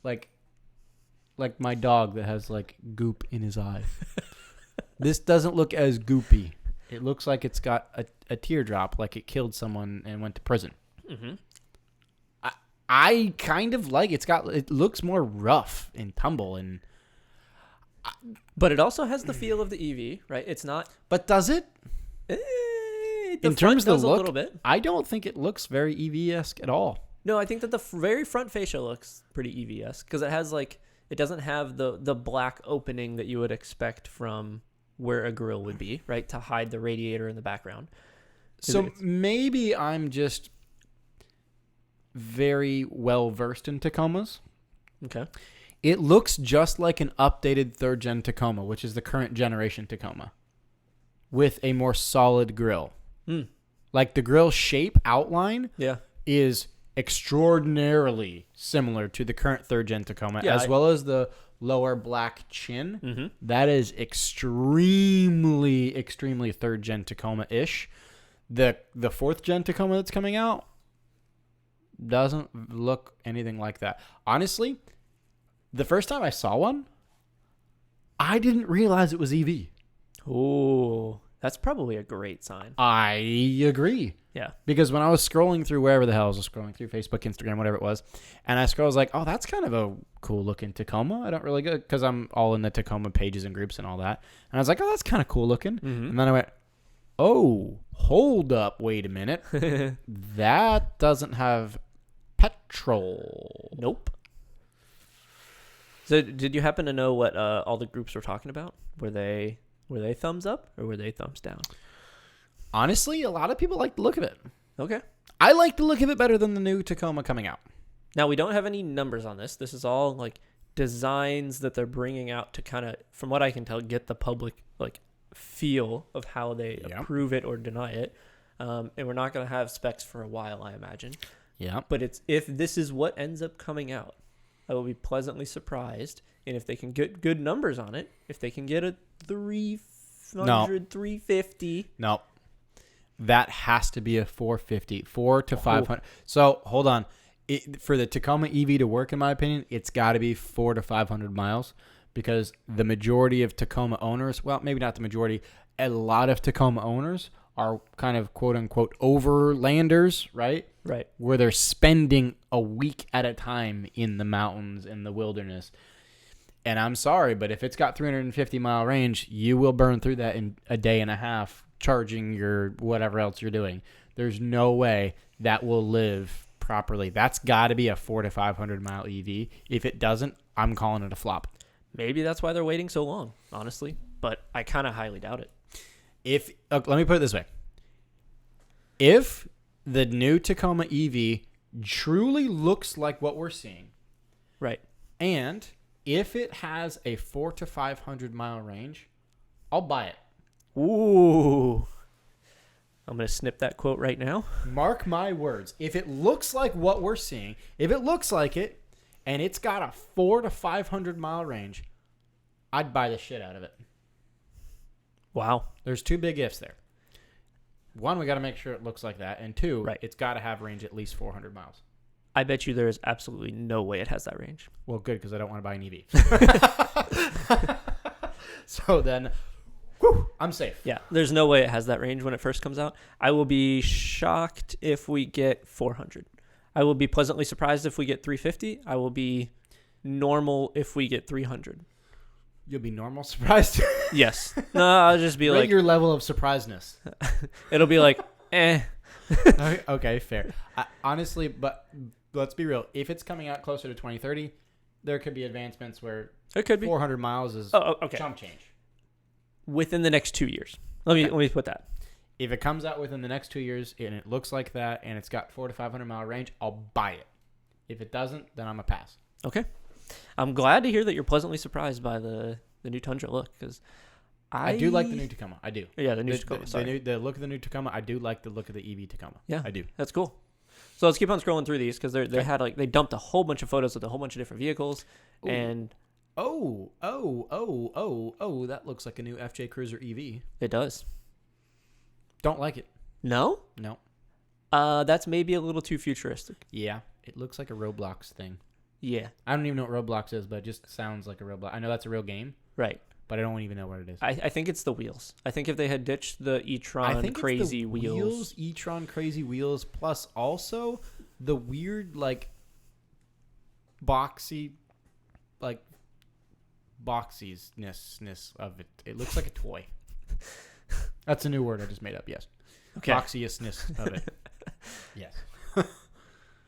like my dog that has like goop in his eye. This doesn't look as goopy. It looks like it's got a teardrop, like it killed someone and went to prison. Mm-hmm. I kind of like it looks more rough and tumble but it also has the feel of the EV, right? It's not. But does it? In terms of the look, a little bit. I don't think it looks very EV-esque at all. No, I think that the very front fascia looks pretty EV-esque because it has like it doesn't have the black opening that you would expect from where a grill would be, right? To hide the radiator in the background. So maybe I'm just very well versed in Tacomas. Okay. It looks just like an updated 3rd gen Tacoma, which is the current generation Tacoma, with a more solid grille. Like the grill shape outline is extraordinarily similar to the current 3rd gen Tacoma, as well as the lower black chin. Mm-hmm. That is extremely 3rd gen Tacoma-ish. The 4th gen Tacoma that's coming out doesn't look anything like that. Honestly, the first time I saw one, I didn't realize it was EV. Oh, that's probably a great sign. I agree. Yeah. Because when I was scrolling through wherever the hell I was scrolling through, Facebook, Instagram, whatever it was, and I was like, oh, that's kind of a cool looking Tacoma. I don't really get because I'm all in the Tacoma pages and groups and all that. And I was like, oh, that's kind of cool looking. Mm-hmm. And then I went, oh, hold up, wait a minute. That doesn't have Troll. Nope. So did you happen to know what all the groups were talking about? Were they thumbs up or were they thumbs down? Honestly, a lot of people like the look of it. Okay. I like the look of it better than the new Tacoma coming out. Now, we don't have any numbers on this. This is all like designs that they're bringing out to kind of, from what I can tell, get the public like feel of how they approve it or deny it. And we're not going to have specs for a while, I imagine. Yeah. But if this is what ends up coming out, I will be pleasantly surprised. And if they can get good numbers on it, if they can get a 300, 350. No. That has to be a 450, 4 to 500. So, hold on. For the Tacoma EV to work, in my opinion, it's got to be 400 to 500 miles because the majority of Tacoma owners, well, maybe not the majority, a lot of Tacoma owners are kind of quote-unquote overlanders, right? Right. Where they're spending a week at a time in the mountains, in the wilderness. And I'm sorry, but if it's got 350-mile range, you will burn through that in a day and a half charging your whatever else you're doing. There's no way that will live properly. That's got to be a 400 to 500-mile EV. If it doesn't, I'm calling it a flop. Maybe that's why they're waiting so long, honestly. But I kind of highly doubt it. Let me put it this way. If the new Tacoma EV truly looks like what we're seeing, right, and if it has a 400 to 500-mile range, I'll buy it. Ooh. I'm going to snip that quote right now. Mark my words. If it looks like what we're seeing, if it looks like it, and it's got a 400 to 500-mile range, I'd buy the shit out of it. Wow. There's two big ifs there. One, we got to make sure it looks like that. And two, it's got to have range at least 400 miles. I bet you there is absolutely no way it has that range. Well, good, because I don't want to buy an EV. So then, I'm safe. Yeah, there's no way it has that range when it first comes out. I will be shocked if we get 400. I will be pleasantly surprised if we get 350. I will be normal if we get 300. You'll be normal surprised? Yes. No, I'll just be like... your level of surprisedness. It'll be like, eh. Okay, fair. Honestly, but let's be real. If it's coming out closer to 2030, there could be advancements where it could be 400 miles is okay. chump change. Within the next 2 years. Let me put that. If it comes out within the next 2 years and it looks like that and it's got 400 to 500 mile range, I'll buy it. If it doesn't, then I'm a pass. Okay. I'm glad to hear that you're pleasantly surprised by the new Tundra look because I do like the new Tacoma. I do. Yeah, the new Tacoma. The look of the new Tacoma. I do like the look of the EV Tacoma. Yeah, I do. That's cool. So let's keep on scrolling through these because they had they dumped a whole bunch of photos with a whole bunch of different vehicles. Ooh. And that looks like a new FJ Cruiser EV. It does. Don't like it. No? No. That's maybe a little too futuristic. Yeah, it looks like a Roblox thing. Yeah. I don't even know what Roblox is, but it just sounds like a Roblox. I know that's a real game. Right. But I don't even know what it is. I think it's the wheels. I think if they had ditched the e-tron crazy wheels. E-tron crazy wheels, plus also the weird, boxiness of it. It looks like a toy. That's a new word I just made up, yes. Okay. Boxiousness of it. Yes.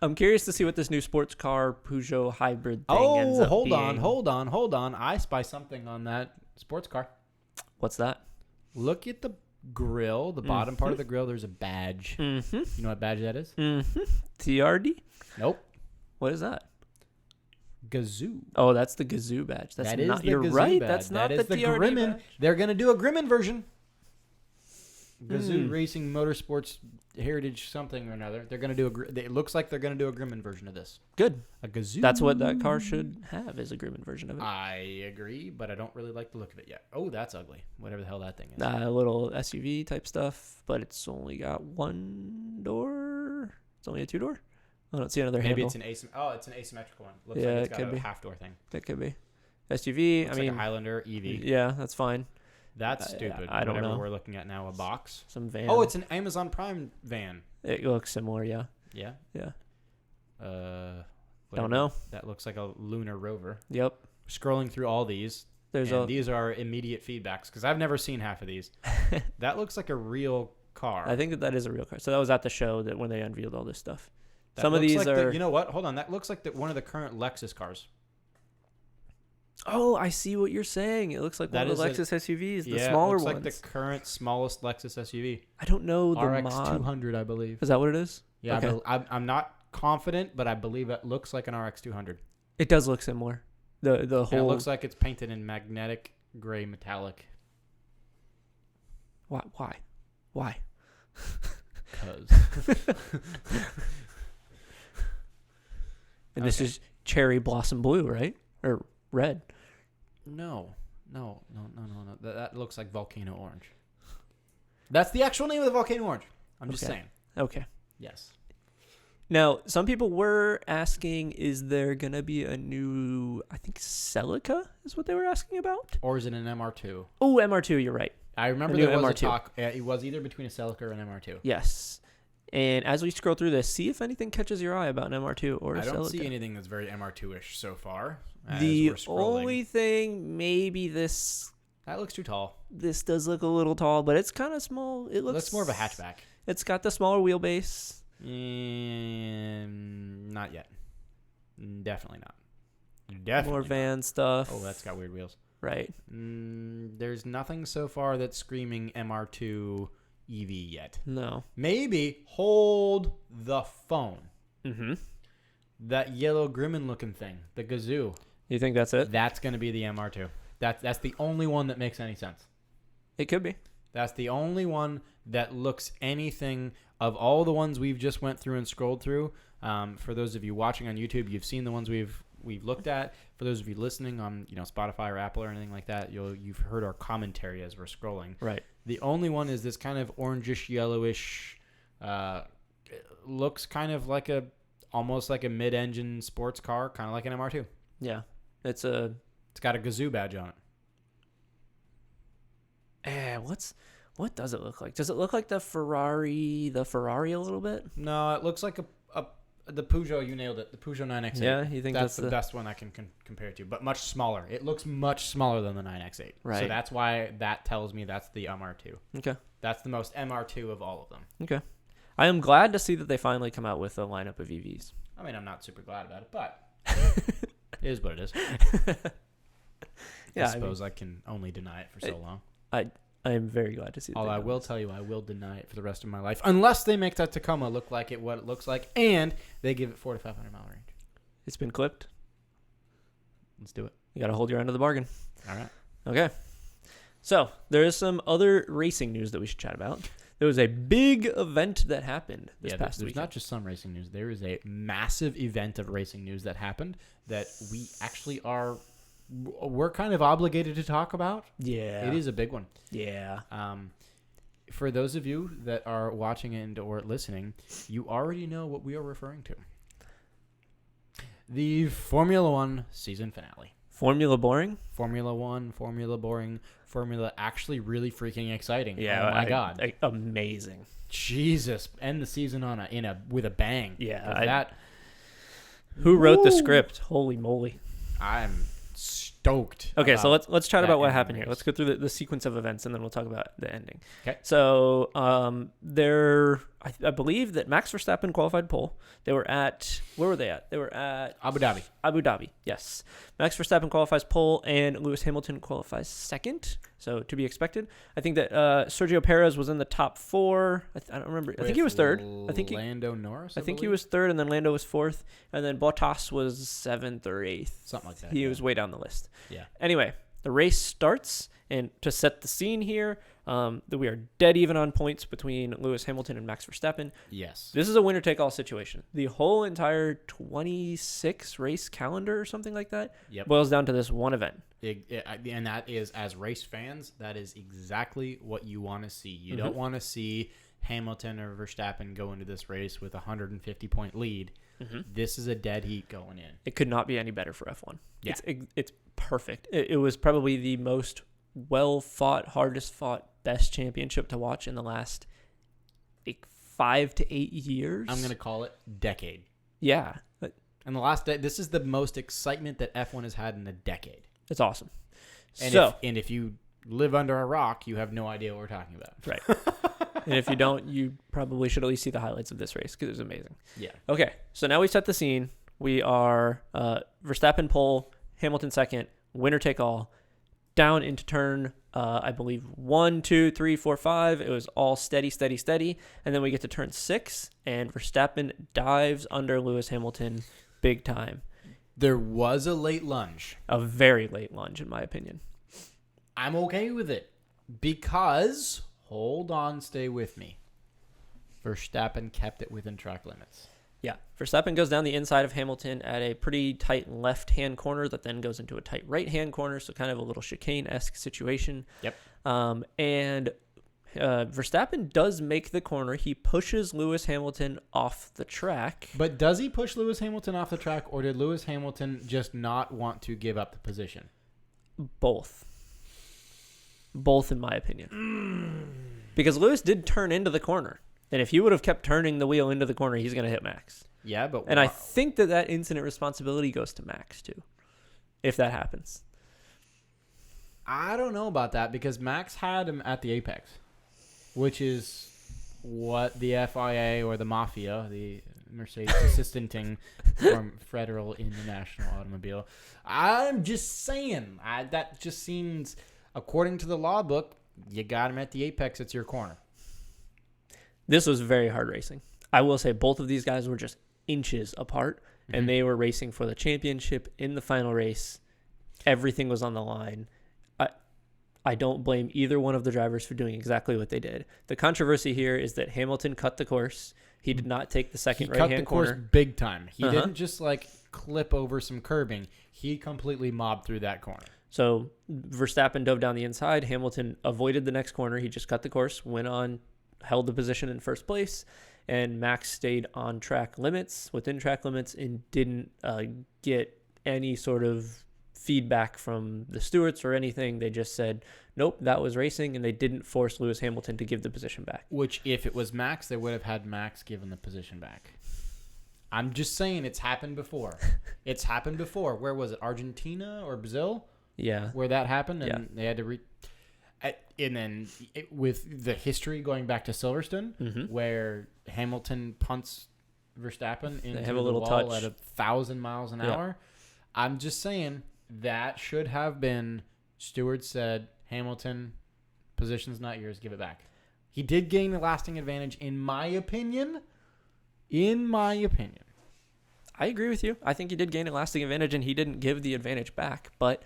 I'm curious to see what this new sports car Peugeot hybrid thing ends up being. Hold on. I spy something on that sports car. What's that? Look at the grill, the bottom part of the grill. There's a badge. Mm-hmm. You know what badge that is? Mm-hmm. TRD? Nope. What is that? Gazoo. Oh, that's the Gazoo badge. That's not. You're right. Badge. That's not the TRD Grimmin. Badge. They're gonna do a Grimmin version. Gazoo Racing Motorsports Heritage something or another. They're going to do it looks like they're going to do a Grimmin version of this. Good. A Gazoo. That's what that car should have, is a Grimmin version of it. I agree, but I don't really like the look of it yet. Oh, that's ugly. Whatever the hell that thing is. A little SUV type stuff, but it's only got one door. It's only a two-door. I don't see another handle. Maybe it's an asymmetrical one. Looks like it's got a half-door thing. That could be. SUV, looks like a Highlander EV. Yeah, that's fine. That's stupid. I don't know. Whatever we're looking at now, a box. Some van. Oh, it's an Amazon Prime van. It looks similar, yeah. Yeah? Yeah. Don't know. That looks like a lunar rover. Yep. Scrolling through all these. These are immediate feedbacks because I've never seen half of these. That looks like a real car. I think that is a real car. So that was at the show that when they unveiled all this stuff. Some of these are... you know what? Hold on. That looks like one of the current Lexus cars. Oh, I see what you're saying. It looks like one of the Lexus SUVs, the smaller ones. Yeah, it looks like the current smallest Lexus SUV. I don't know the RX200, I believe. Is that what it is? Yeah, okay. I'm not confident, but I believe it looks like an RX200. It does look similar. The whole... it looks like it's painted in magnetic gray metallic. Why? Because. And this is cherry blossom blue, right? Or red? No. That looks like volcano orange. That's the actual name of the volcano orange. I'm just saying. Okay. Yes. Now, some people were asking, is there going to be a new, I think Celica is what they were asking about? Or is it an MR2? Oh, MR2, you're right. I remember there was a talk. It was either between a Celica or an MR2. Yes. And as we scroll through this, see if anything catches your eye about an MR2 or a Celica. I don't see anything that's very MR2-ish so far. The only thing, maybe this... That looks too tall. This does look a little tall, but it's kind of small. It looks more of a hatchback. It's got the smaller wheelbase. Not yet. Definitely not. Definitely more van stuff. Oh, that's got weird wheels. Right. There's nothing so far that's screaming MR2 EV yet. No. Maybe hold the phone. Mm-hmm. That yellow Grimmin looking thing, the Gazoo. You think that's it? That's going to be the MR2. That's the only one that makes any sense. It could be. That's the only one that looks anything of all the ones we've just went through and scrolled through. For those of you watching on YouTube, you've seen the ones we've looked at. For those of you listening on Spotify or Apple or anything like that, you've heard our commentary as we're scrolling. Right. The only one is this kind of orangish yellowish. Looks kind of like almost like a mid-engine sports car, kind of like an MR2. Yeah, it's got a Gazoo badge on it. What does it look like? Does it look like the Ferrari a little bit? No, it looks like the Peugeot. You nailed it. The Peugeot 9X8. Yeah, you think that's the best one I can compare it to, but much smaller. It looks much smaller than the 9X8. Right. So that's why that tells me that's the MR2. Okay. That's the most MR2 of all of them. Okay. I am glad to see that they finally come out with a lineup of EVs. I mean, I'm not super glad about it, but it is what it is. Yeah, I suppose I can only deny it for so long. I am very glad to see that. I will tell you, I will deny it for the rest of my life, unless they make that Tacoma look like what it looks like, and they give it 400 to 500 mile range. It's been clipped. Let's do it. You got to hold your end of the bargain. All right. Okay. So there is some other racing news that we should chat about. There was a big event that happened this past week. There's not just some racing news. There is a massive event of racing news that happened that we actually we're kind of obligated to talk about. Yeah. It is a big one. Yeah. For those of you that are watching and or listening, you already know what we are referring to. The Formula One season finale. Formula boring? Formula One, Formula boring, Formula actually really freaking exciting. Yeah. Oh my God. Amazing. Jesus. End the season with a bang. Yeah. Who wrote the script? Holy moly. I'm stoked. Okay, so let's chat about what happened here. Let's go through the sequence of events, and then we'll talk about the ending. Okay. So I believe that Max Verstappen qualified pole. They were at, where were they at? They were at Abu Dhabi. Abu Dhabi, yes. Max Verstappen qualifies pole, and Lewis Hamilton qualifies second. So to be expected. I think that Sergio Perez was in the top four. I don't remember. I think he was third. Lando Norris. I think he was third, and then Lando was fourth, and then Bottas was seventh or eighth. Something like that. He was way down the list. Yeah. Anyway, the race starts, and to set the scene here, that we are dead even on points between Lewis Hamilton and Max Verstappen. Yes. This is a winner-take-all situation. The whole entire 26 race calendar or something like that boils down to this one event. And that is, as race fans, that is exactly what you want to see. You don't want to see Hamilton or Verstappen go into this race with a 150-point lead. This is a dead heat going in. It could not be any better for F1. Yeah. It's perfect. It was probably the most well-fought, hardest-fought, best championship to watch in the last 5 to 8 years. I'm going to call it decade. Yeah. In the last this is the most excitement that F1 has had in a decade. It's awesome. And if you live under a rock, you have no idea what we're talking about. Right. And if you don't, you probably should at least see the highlights of this race because it was amazing. Yeah. Okay, so now we set the scene. We are Verstappen pole, Hamilton second, winner take all, down into turn, I believe 1, 2, 3, 4, 5. It was all steady. And then we get to turn 6, and Verstappen dives under Lewis Hamilton big time. There was a late lunge. A very late lunge, in my opinion. I'm okay with it because, hold on, stay with me. Verstappen kept it within track limits. Yeah, Verstappen goes down the inside of Hamilton at a pretty tight left-hand corner that then goes into a tight right-hand corner, so kind of a little chicane-esque situation. Yep. And Verstappen does make the corner. He pushes Lewis Hamilton off the track. But does he push Lewis Hamilton off the track, or did Lewis Hamilton just not want to give up the position? Both, in my opinion. Because Lewis did turn into the corner. And if he would have kept turning the wheel into the corner, he's going to hit Max. Yeah, but... And I think that incident responsibility goes to Max, too, if that happens. I don't know about that because Max had him at the apex, which is what the FIA or the Mafia, the Mercedes Assistanting Federal International Automobile. I'm just saying, that just seems, according to the law book, you got him at the apex, it's your corner. This was very hard racing. I will say both of these guys were just inches apart, and they were racing for the championship in the final race. Everything was on the line. I don't blame either one of the drivers for doing exactly what they did. The controversy here is that Hamilton cut the course. He did not take the second right-hand corner. He cut the course big time. He didn't just clip over some curbing. He completely mobbed through that corner. So Verstappen dove down the inside. Hamilton avoided the next corner. He just cut the course, went on, held the position in first place, and Max stayed on track limits, within track limits, and didn't get any sort of feedback from the stewards or anything. They just said, nope, that was racing, and they didn't force Lewis Hamilton to give the position back. Which, if it was Max, they would have had Max given the position back. I'm just saying it's happened before. It's happened before. Where was it? Argentina or Brazil? Yeah. Where that happened, and they had to and then with the history going back to Silverstone, where Hamilton punts Verstappen into the wall touch at 1,000 miles an hour. I'm just saying that should have been, stewards said, Hamilton, position's not yours, give it back. He did gain a lasting advantage, in my opinion. I agree with you. I think he did gain a lasting advantage, and he didn't give the advantage back, but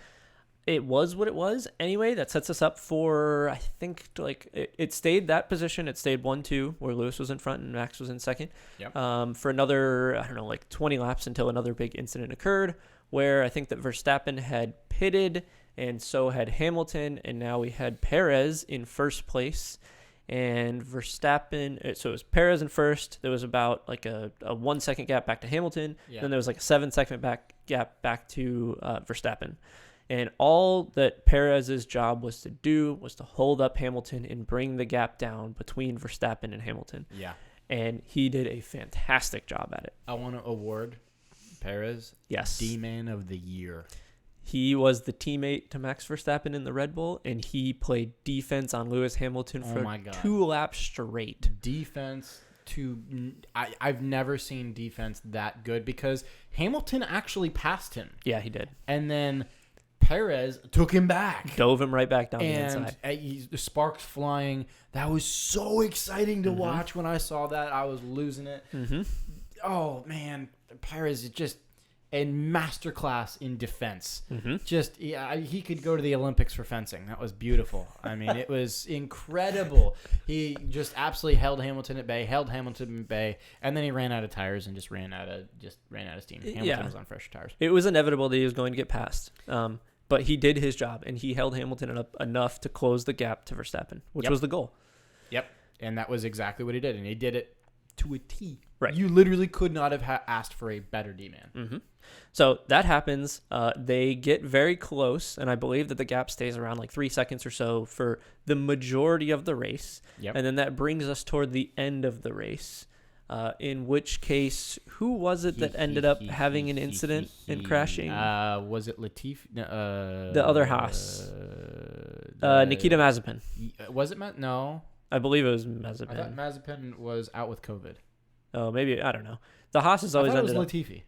it was what it was. Anyway, that sets us up for, I think, it stayed that position. It stayed 1-2, where Lewis was in front and Max was in second. Yep. For another, 20 laps until another big incident occurred, where I think that Verstappen had pitted, and so had Hamilton, and now we had Perez in first place. And Verstappen, so it was Perez in first. There was about a 1 second gap back to Hamilton. Yeah. Then there was a 7 second gap back to Verstappen. And all that Perez's job was to do was to hold up Hamilton and bring the gap down between Verstappen and Hamilton. Yeah. And he did a fantastic job at it. I want to award Perez D-Man of the Year. He was the teammate to Max Verstappen in the Red Bull, and he played defense on Lewis Hamilton for 2 laps straight. Defense I've never seen defense that good, because Hamilton actually passed him. Yeah, he did. And then Perez took him back. Dove him right back down the inside. And the sparks flying. That was so exciting to watch. When I saw that, I was losing it. Oh, man. Perez is just a masterclass in defense. He could go to the Olympics for fencing. That was beautiful. I mean, it was incredible. He just absolutely held Hamilton at bay, and then he ran out of tires and just ran out of steam. Hamilton was on fresh tires. It was inevitable that he was going to get passed. But he did his job, and he held Hamilton up enough to close the gap to Verstappen, which was the goal. Yep, and that was exactly what he did, and he did it to a T. Right. You literally could not have asked for a better D-man. So that happens. They get very close, and I believe that the gap stays around 3 seconds or so for the majority of the race. Yep. And then that brings us toward the end of the race, in which case, who was it that ended up having an incident and crashing? Was it Latifi? The other Haas. Nikita Mazepin. Was it No. I believe it was I thought Mazepin. Mazepin was out with COVID. Oh, maybe, I don't know. The Haas's I always thought it ended was up. Latifi.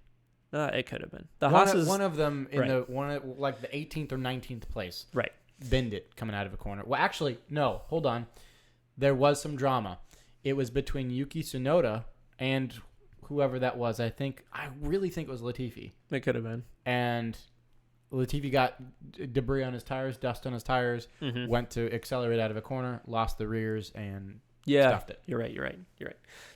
It could have been. The Haas's. One of them in right. the 18th or 19th place. Right. Binned it coming out of a corner. Well, actually, no. Hold on. There was some drama. It was between Yuki Tsunoda and whoever that was. I really think it was Latifi. It could have been. And Latifi got debris on his tires, dust on his tires, went to accelerate out of a corner, lost the rears, and stuffed it. You're right.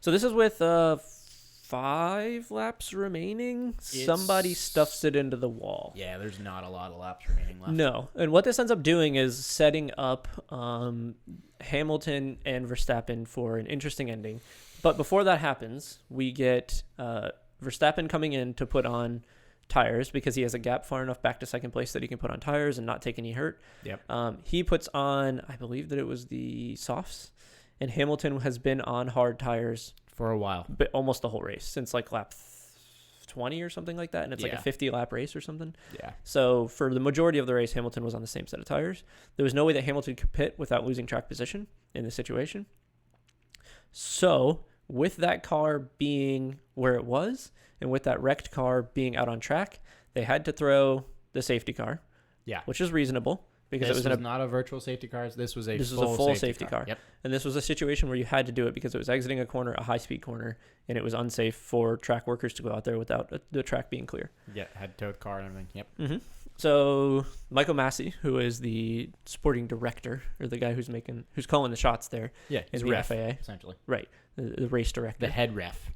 So this is with 5 laps remaining. Somebody stuffs it into the wall. Yeah, there's not a lot of laps remaining left. No. And what this ends up doing is setting up Hamilton and Verstappen for an interesting ending. But before that happens, we get Verstappen coming in to put on tires because he has a gap far enough back to second place that he can put on tires and not take any hurt. Yep. He puts on, I believe that it was the softs, and Hamilton has been on hard tires for a while, but almost the whole race since like lap 20 or something like that, and it's like a 50 lap race or something. Yeah. So for the majority of the race, Hamilton was on the same set of tires. There was no way that Hamilton could pit without losing track position in this situation. So with that car being where it was, and with that wrecked car being out on track, they had to throw the safety car. Yeah. Which is reasonable because it was not a virtual safety car. This was a full safety car. Yep. And this was a situation where you had to do it because it was exiting a corner, a high-speed corner, and it was unsafe for track workers to go out there without the track being clear. Yeah, had to tow the car and everything. Yep. Mm-hmm. So Michael Massey, who is the sporting director, or the guy who's calling the shots there, he's in the ref, FAA, essentially. right, the race director, the head ref.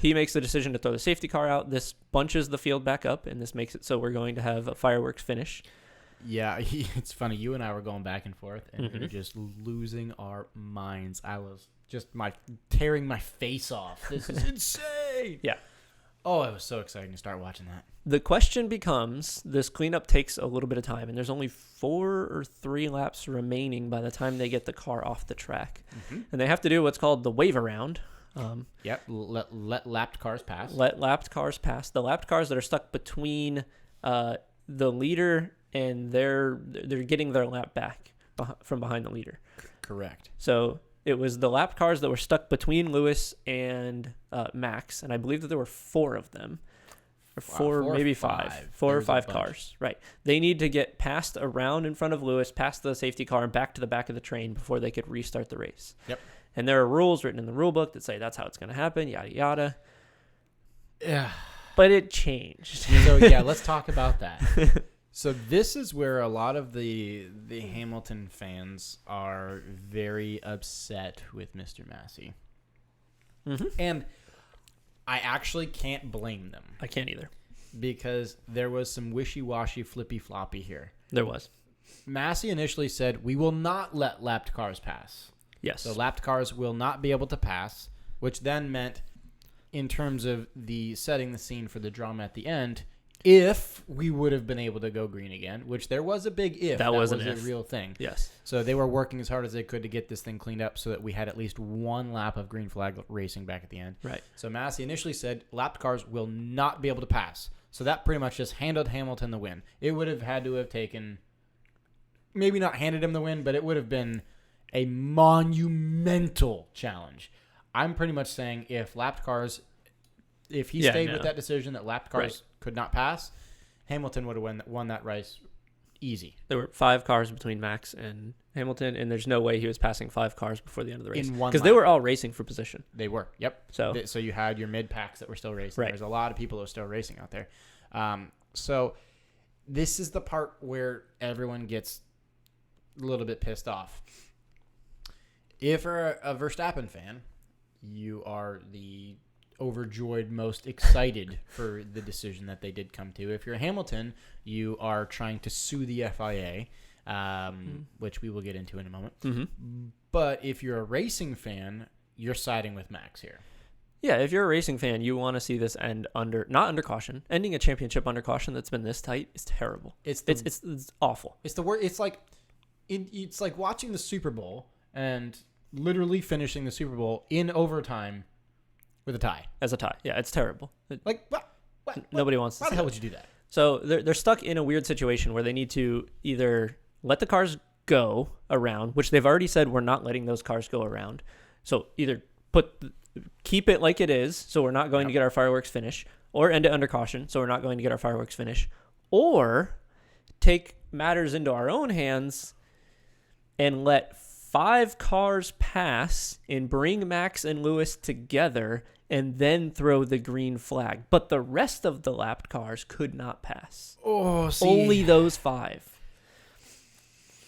He makes the decision to throw the safety car out. This bunches the field back up, and this makes it so we're going to have a fireworks finish. Yeah, it's funny. You and I were going back and forth, and we were just losing our minds. I was just tearing my face off. This is insane. Yeah. Oh, it was so exciting to start watching that. The question becomes, this cleanup takes a little bit of time, and there's only 4 or 3 laps remaining by the time they get the car off the track. And they have to do what's called the wave around. Yep, let lapped cars pass. Let lapped cars pass. The lapped cars that are stuck between the leader and they're getting their lap back from behind the leader. Correct. So it was the lap cars that were stuck between Lewis and Max, and I believe that there were 4 of them. Or 4, maybe 5. 4 or 5 cars. Right. They need to get past around in front of Lewis, past the safety car, and back to the back of the train before they could restart the race. Yep. And there are rules written in the rule book that say that's how it's going to happen, yada, yada. Yeah. But it changed. So, yeah, let's talk about that. So this is where a lot of the Hamilton fans are very upset with Mr. Massey. And I actually can't blame them. I can't either. Because there was some wishy-washy, flippy-floppy here. There was. Massey initially said, we will not let lapped cars pass. Yes. So lapped cars will not be able to pass, which then meant, in terms of setting the scene for the drama at the end, if we would have been able to go green again, which there was a big if. That was a real thing. Yes. So they were working as hard as they could to get this thing cleaned up so that we had at least 1 lap of green flag racing back at the end. Right. So Massey initially said lapped cars will not be able to pass. So that pretty much just handed Hamilton the win. It would have had to have taken, maybe not handed him the win, but it would have been a monumental challenge. I'm pretty much saying if he stayed with that decision that lapped cars could not pass, Hamilton would have won that race easy. There were 5 cars between Max and Hamilton, and there's no way he was passing 5 cars before the end of the race. Because they were all racing for position. They were, yep. So you had your mid-packs that were still racing. Right. There's a lot of people that were still racing out there. So this is the part where everyone gets a little bit pissed off. If you're a Verstappen fan, you are the overjoyed, most excited for the decision that they did come to. If you're Hamilton, you are trying to sue the FIA, which we will get into in a moment. But if you're a racing fan, you're siding with Max here. Yeah, if you're a racing fan, you want to see this end not under caution. Ending a championship under caution that's been this tight is terrible. It's awful. It's the word. It's like watching the Super Bowl and literally finishing the Super Bowl in overtime with a tie. As a tie. Yeah, it's terrible. Nobody wants to see Why the hell would you do that? So they're stuck in a weird situation where they need to either let the cars go around, which they've already said we're not letting those cars go around. So either keep it like it is, so we're not going to get our fireworks finish, or end it under caution, so we're not going to get our fireworks finish, or take matters into our own hands and let 5 cars pass and bring Max and Lewis together and then throw the green flag. But the rest of the lapped cars could not pass. Oh, see. Only those 5.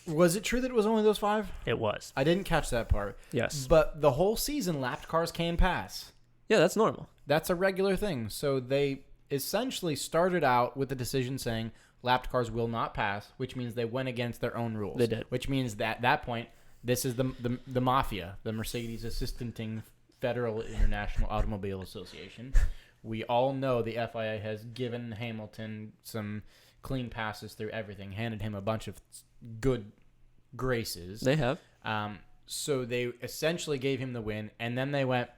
Was it true that it was only those 5? It was. I didn't catch that part. Yes. But the whole season, lapped cars can pass. Yeah, that's normal. That's a regular thing. So they essentially started out with the decision saying lapped cars will not pass, which means they went against their own rules. They did. Which means that at that point, this is the mafia, the Mercedes Assistanting Federal International Automobile Association. We all know the FIA has given Hamilton some clean passes through everything, handed him a bunch of good graces. They have. So they essentially gave him the win, and then they went,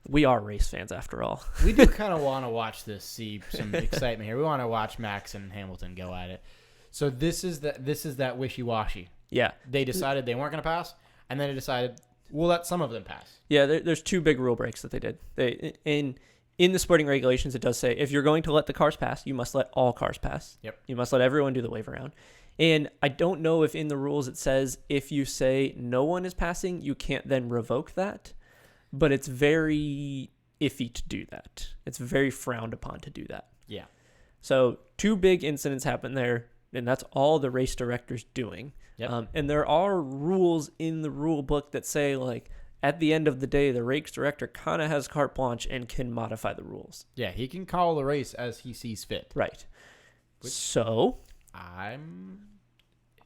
we are race fans after all. We do kind of want to watch this, see some excitement here. We want to watch Max and Hamilton go at it. So this is that wishy-washy. Yeah. They decided they weren't going to pass, and then they decided we'll let some of them pass. Yeah, there's 2 big rule breaks that they did. In the sporting regulations, it does say if you're going to let the cars pass, you must let all cars pass. Yep. You must let everyone do the wave around. And I don't know if in the rules it says if you say no one is passing, you can't then revoke that. But it's very iffy to do that. It's very frowned upon to do that. Yeah. So 2 big incidents happened there, and that's all the race director's doing. Yep. And there are rules in the rule book that say, like, at the end of the day, the race director kind of has carte blanche and can modify the rules. Yeah, he can call the race as he sees fit. Right. Which so I'm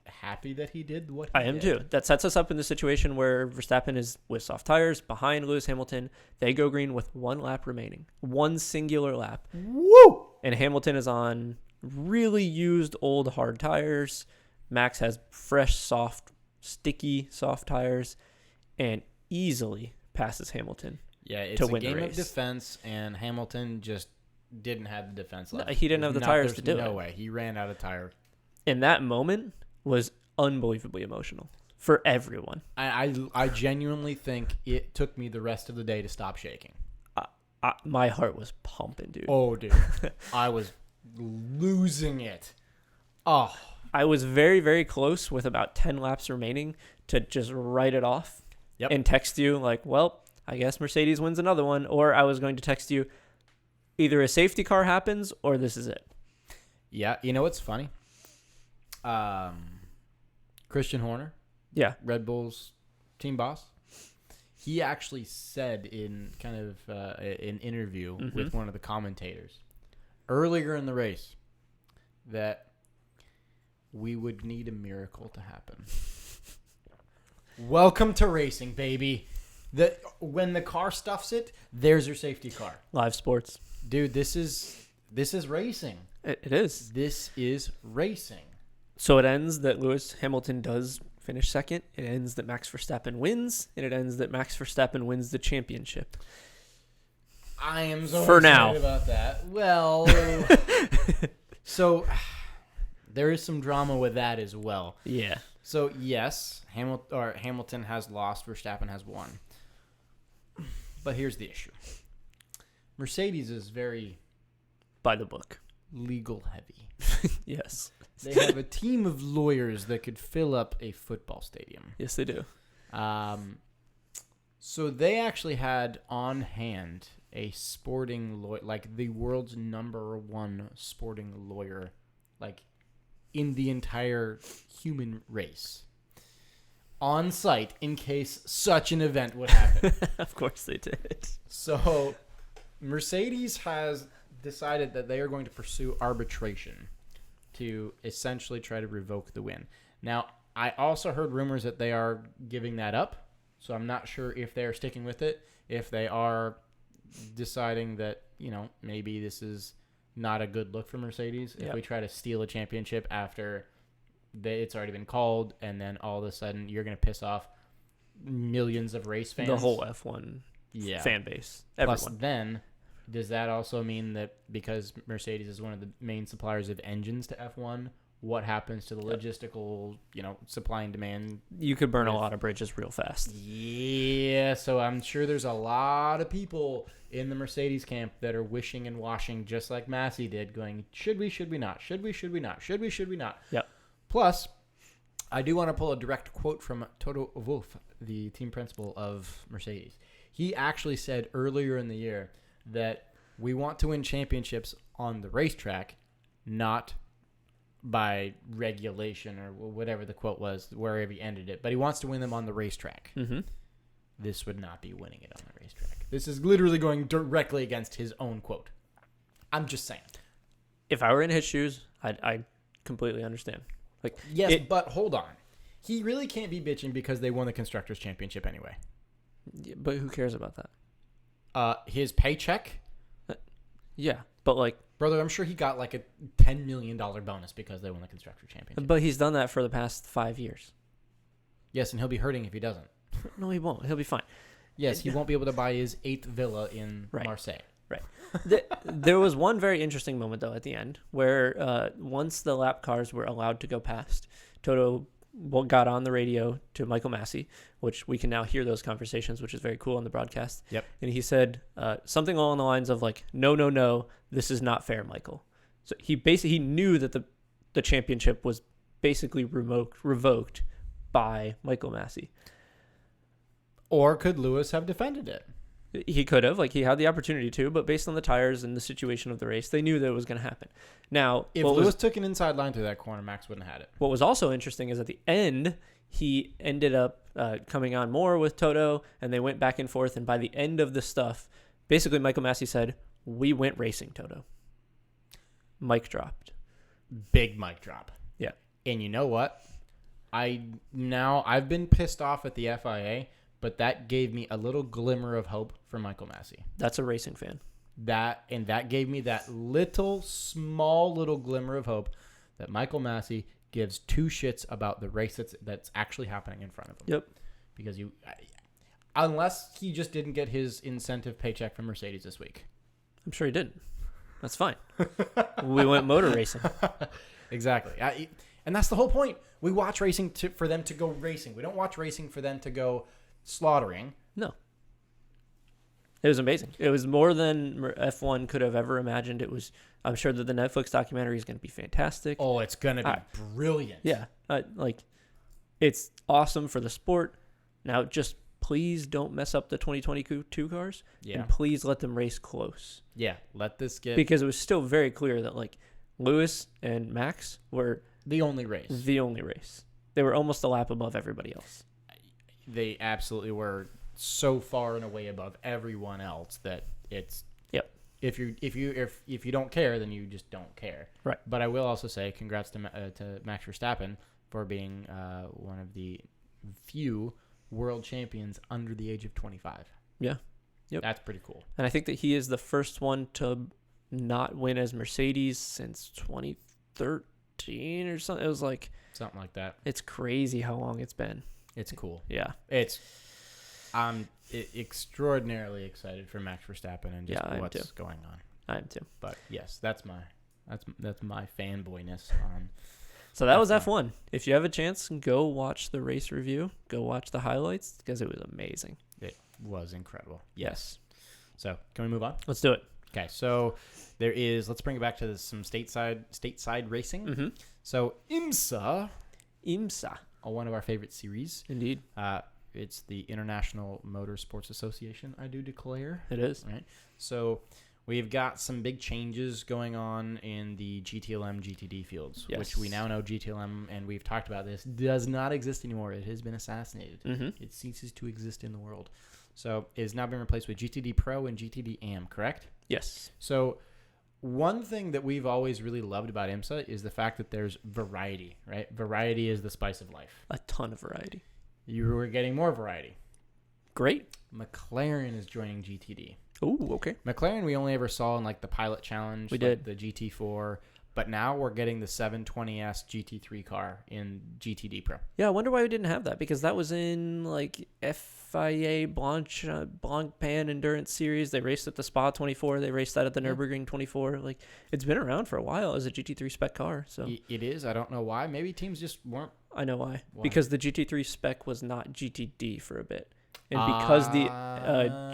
happy that he did what he I am did. too. That sets us up in the situation where Verstappen is with soft tires behind Lewis Hamilton. They go green with 1 lap remaining. 1 singular lap. Woo! And Hamilton is on really used old hard tires. Max has fresh, soft, sticky, soft tires and easily passes Hamilton. Yeah, it's a game of defense, and Hamilton just didn't have the defense left. No, he didn't have the tires to do it. No way. He ran out of tire. And that moment was unbelievably emotional for everyone. I genuinely think it took me the rest of the day to stop shaking. My heart was pumping, dude. Oh, dude. I was losing it. Oh. I was very, very close with about 10 laps remaining to just write it off and text you like, well, I guess Mercedes wins another one. Or I was going to text you, either a safety car happens or this is it. Yeah. You know what's funny? Christian Horner. Yeah. Red Bull's team boss. He actually said in kind of an interview with one of the commentators earlier in the race that we would need a miracle to happen. Welcome to racing, baby. When the car stuffs it, there's your safety car. Live sports. Dude, this is racing. It is. This is racing. So it ends that Lewis Hamilton does finish second. It ends that Max Verstappen wins, and it ends that Max Verstappen wins the championship. I am so for excited now about that. Well, so there is some drama with that as well. Yeah. So yes, Hamilton has lost, Verstappen has won. But here's the issue. Mercedes is very by the book, legal heavy. Yes. They have a team of lawyers that could fill up a football stadium. Yes, they do. So they actually had on hand a sporting lawyer, like the world's #1 sporting lawyer, like in the entire human race, on site in case such an event would happen. Of course they did. So Mercedes has decided that they are going to pursue arbitration to essentially try to revoke the win. Now, I also heard rumors that they are giving that up, so I'm not sure if they are sticking with it, if they are deciding that, maybe this is not a good look for Mercedes. If we try to steal a championship after it's already been called, and then all of a sudden you're going to piss off millions of race fans. The whole F1 fan base. Everyone. Plus, then, does that also mean that because Mercedes is one of the main suppliers of engines to F1, what happens to the logistical, supply and demand. You could burn a lot of bridges real fast. Yeah, so I'm sure there's a lot of people in the Mercedes camp that are wishing and washing just like Massey did, going, should we not? Should we not? Should we not? Yep. Plus, I do want to pull a direct quote from Toto Wolff, the team principal of Mercedes. He actually said earlier in the year that we want to win championships on the racetrack, not by regulation or whatever the quote was, wherever he ended it. But he wants to win them on the racetrack. Mm-hmm. This would not be winning it on the racetrack. This is literally going directly against his own quote. I'm just saying. If I were in his shoes, I completely understand. Yes, but hold on. He really can't be bitching because they won the Constructors' Championship anyway. But who cares about that? His paycheck? Yeah, but brother, I'm sure he got a $10 million bonus because they won the Constructors' Championship. But he's done that for the past 5 years. Yes, and he'll be hurting if he doesn't. No, he won't. He'll be fine. Yes, he won't be able to buy his 8th villa in Marseille. Right. There was one very interesting moment, though, at the end, where once the lap cars were allowed to go past, Toto got on the radio to Michael Massey, which we can now hear those conversations, which is very cool on the broadcast. Yep. And he said something along the lines of no, this is not fair, Michael. So he knew that the championship was basically revoked by Michael Massey. Or could Lewis have defended it? He could have. He had the opportunity to, but based on the tires and the situation of the race, they knew that it was going to happen. Now, if Lewis took an inside line through that corner, Max wouldn't have had it. What was also interesting is at the end, he ended up coming on more with Toto, and they went back and forth. And by the end of the stuff, basically Michael Massey said, "We went racing, Toto." Mic dropped. Big mic drop. Yeah. And you know what? I've been pissed off at the FIA, but that gave me a little glimmer of hope for Michael Massey. That's a racing fan. That gave me that small little glimmer of hope that Michael Massey gives two shits about the race that's actually happening in front of him. Yep. Because unless he just didn't get his incentive paycheck from Mercedes this week. I'm sure he didn't. That's fine. We went motor racing. Exactly. And that's the whole point. We watch racing for them to go racing. We don't watch racing for them to go slaughtering. No. It was amazing. It was more than F1 could have ever imagined. I'm sure that the Netflix documentary is going to be fantastic. Oh, it's going to be brilliant. Yeah. It's awesome for the sport. Now, just please don't mess up the 2022 cars. Yeah. And please let them race close. Yeah. Let this get... Because it was still very clear that, Lewis and Max were... The only race. They were almost a lap above everybody else. They absolutely were so far and away above everyone else that it's... Yep. If you don't care, then you just don't care. Right. But I will also say congrats to Max Verstappen for being one of the few world champions under the age of 25. Yeah. Yep. That's pretty cool. And I think that he is the first one to not win as Mercedes since 2013 or something. It was something like that. It's crazy how long it's been. It's cool. Yeah. I'm extraordinarily excited for Max Verstappen and just what's going on. I am too. But yes, that's my fanboyness on. So that was F1. If you have a chance, go watch the race review. Go watch the highlights because it was amazing. It was incredible. Yes. So can we move on? Let's do it. Okay. So let's bring it back to some stateside racing. Mm-hmm. So IMSA, one of our favorite series. Indeed. It's the International Motorsports Association, I do declare. It is. Right. So we've got some big changes going on in the GTLM GTD fields, which we now know GTLM, and we've talked about this, does not exist anymore. It has been assassinated. Mm-hmm. It ceases to exist in the world. So it has now been replaced with GTD Pro and GTD AM, correct? Yes. So one thing that we've always really loved about IMSA is the fact that there's variety, right? Variety is the spice of life. A ton of variety. You were getting more variety. Great. McLaren is joining GTD. Oh, okay. McLaren we only ever saw in the Pilot Challenge. We did. The GT4. But now we're getting the 720S GT3 car in GTD Pro. Yeah, I wonder why we didn't have that, because that was in like FIA Blancpain Endurance Series. They raced at the Spa 24. They raced that at the Nürburgring 24. Like, it's been around for a while as a GT3 spec car. So it is. I don't know why. Maybe teams just weren't. I know why. Because the GT3 spec was not GTD for a bit. And because the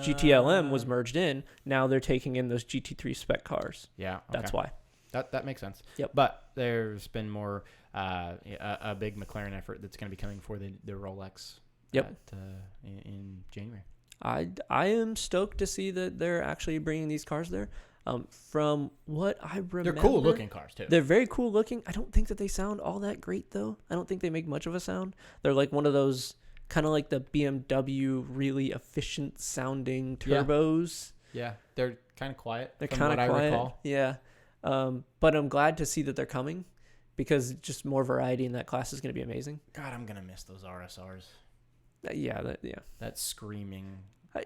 GTLM was merged in, now they're taking in those GT3 spec cars. Yeah. Okay. That's why. That makes sense. Yep. But there's been more a big McLaren effort that's going to be coming for the Rolex. Yep. In January. I am stoked to see that they're actually bringing these cars there. From what I remember, they're cool looking cars too. They're very cool looking. I don't think that they sound all that great though. I don't think they make much of a sound. They're like one of those kind of like the BMW really efficient sounding turbos. Yeah, they're kind of quiet. They're kind of quiet. I recall. Yeah. But I'm glad to see that they're coming, because just more variety in that class is going to be amazing. God, I'm going to miss those RSRs. That screaming. But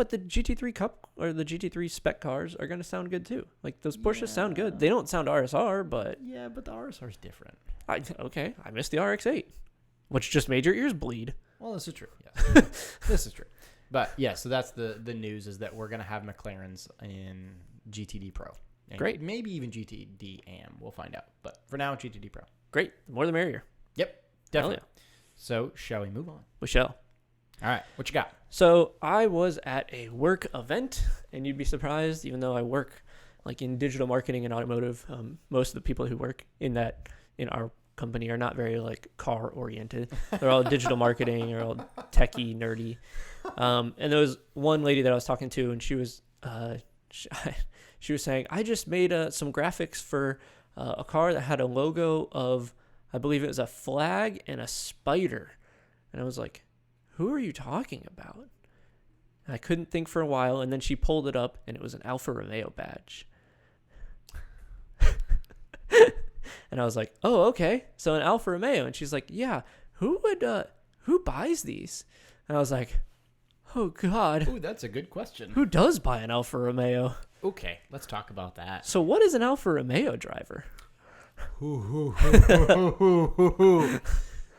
the GT3 Cup or the GT3 spec cars are going to sound good too. Like, those Porsches sound good. They don't sound RSR, but... Yeah, but the RSR's different. I missed the RX-8, which just made your ears bleed. Well, this is true. Yes. This is true. But, yeah, so that's the news, is that we're going to have McLarens in GTD Pro. And great. Maybe even GTD AM. We'll find out. But for now, GTD Pro. Great. The more the merrier. Yep. Definitely. Yeah. So, shall we move on? We shall. All right. What you got? So, I was at a work event, and you'd be surprised, even though I work like in digital marketing and automotive, most of the people who work in our company are not very like car oriented. They're all digital marketing or all techie, nerdy. And there was one lady that I was talking to, and she was she was saying, I just made some graphics for a car that had a logo of, I believe it was a flag and a spider. And I was like, who are you talking about? And I couldn't think for a while, and then she pulled it up, and it was an Alfa Romeo badge. And I was like, oh, okay. So an Alfa Romeo. And she's like, yeah, who buys these? And I was like, oh, God. Ooh, that's a good question. Who does buy an Alfa Romeo? Okay, let's talk about that. So what is an Alfa Romeo driver?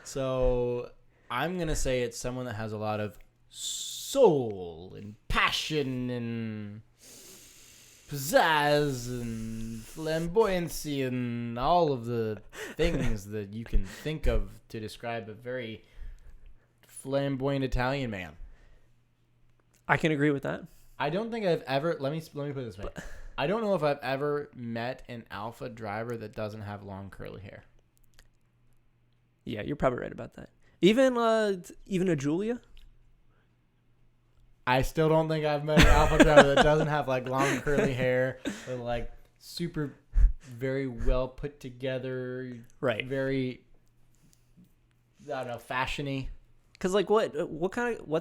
So I'm going to say it's someone that has a lot of soul and passion and pizzazz and flamboyancy and all of the things that you can think of to describe a very flamboyant Italian man. I can agree with that. I don't think I've ever, let me put it this way. I don't know if I've ever met an Alfa driver that doesn't have long curly hair. Yeah, you're probably right about that. Even a Giulia? I still don't think I've met an Alfa driver that doesn't have like long curly hair or like super, very well put together, right? Very, I don't know, fashiony. Because like what's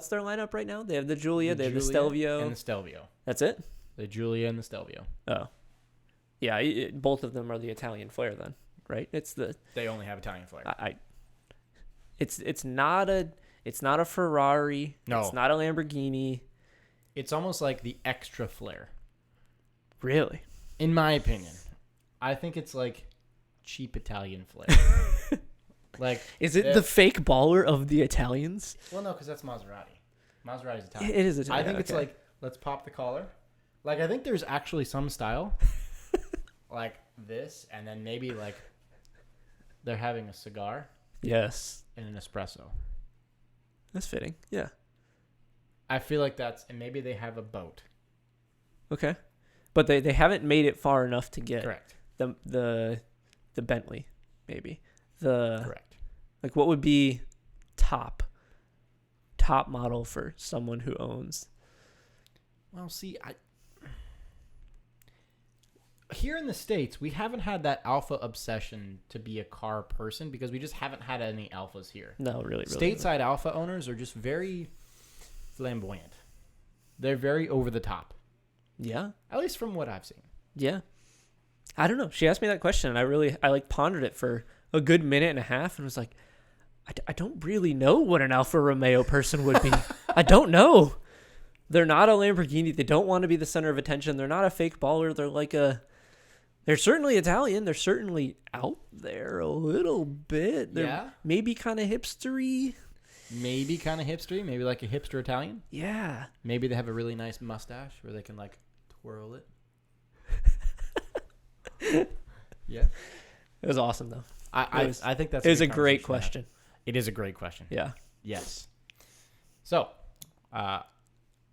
their lineup right now? They have the Giulia, they have the Stelvio, and the Stelvio. That's it. The Giulia and the Stelvio. Oh, yeah. Both of them are the Italian flair, then, right? They only have Italian flair. It's not a Ferrari. No. It's not a Lamborghini. It's almost like the extra flair. Really? In my opinion. I think it's like cheap Italian flair. Like, is it the fake baller of the Italians? Well, no, because that's Maserati. Maserati's Italian. It is Italian. I think it's like, let's pop the collar. Like, I think there's actually some style. Like this, and then maybe like they're having a cigar. Yes. And an espresso. That's fitting. Yeah. I feel like and maybe they have a boat. Okay. But they haven't made it far enough to get correct the Bentley, maybe. Correct. Like, what would be top model for someone who owns? Well, see, here in the States, we haven't had that Alfa obsession to be a car person because we just haven't had any Alfas here. No, really. Stateside Alfa owners are just very flamboyant. They're very over the top. Yeah. At least from what I've seen. Yeah. I don't know. She asked me that question, and I pondered it for a good minute and a half, and was like, I don't really know what an Alfa Romeo person would be. I don't know. They're not a Lamborghini. They don't want to be the center of attention. They're not a fake baller. They're like They're certainly Italian. They're certainly out there a little bit. They're maybe kind of hipstery. Maybe kind of hipstery. Maybe like a hipster Italian. Yeah. Maybe they have a really nice mustache where they can like twirl it. Yeah. It was awesome though. I think that's. It was a great question. It is a great question. Yeah. Yes. So,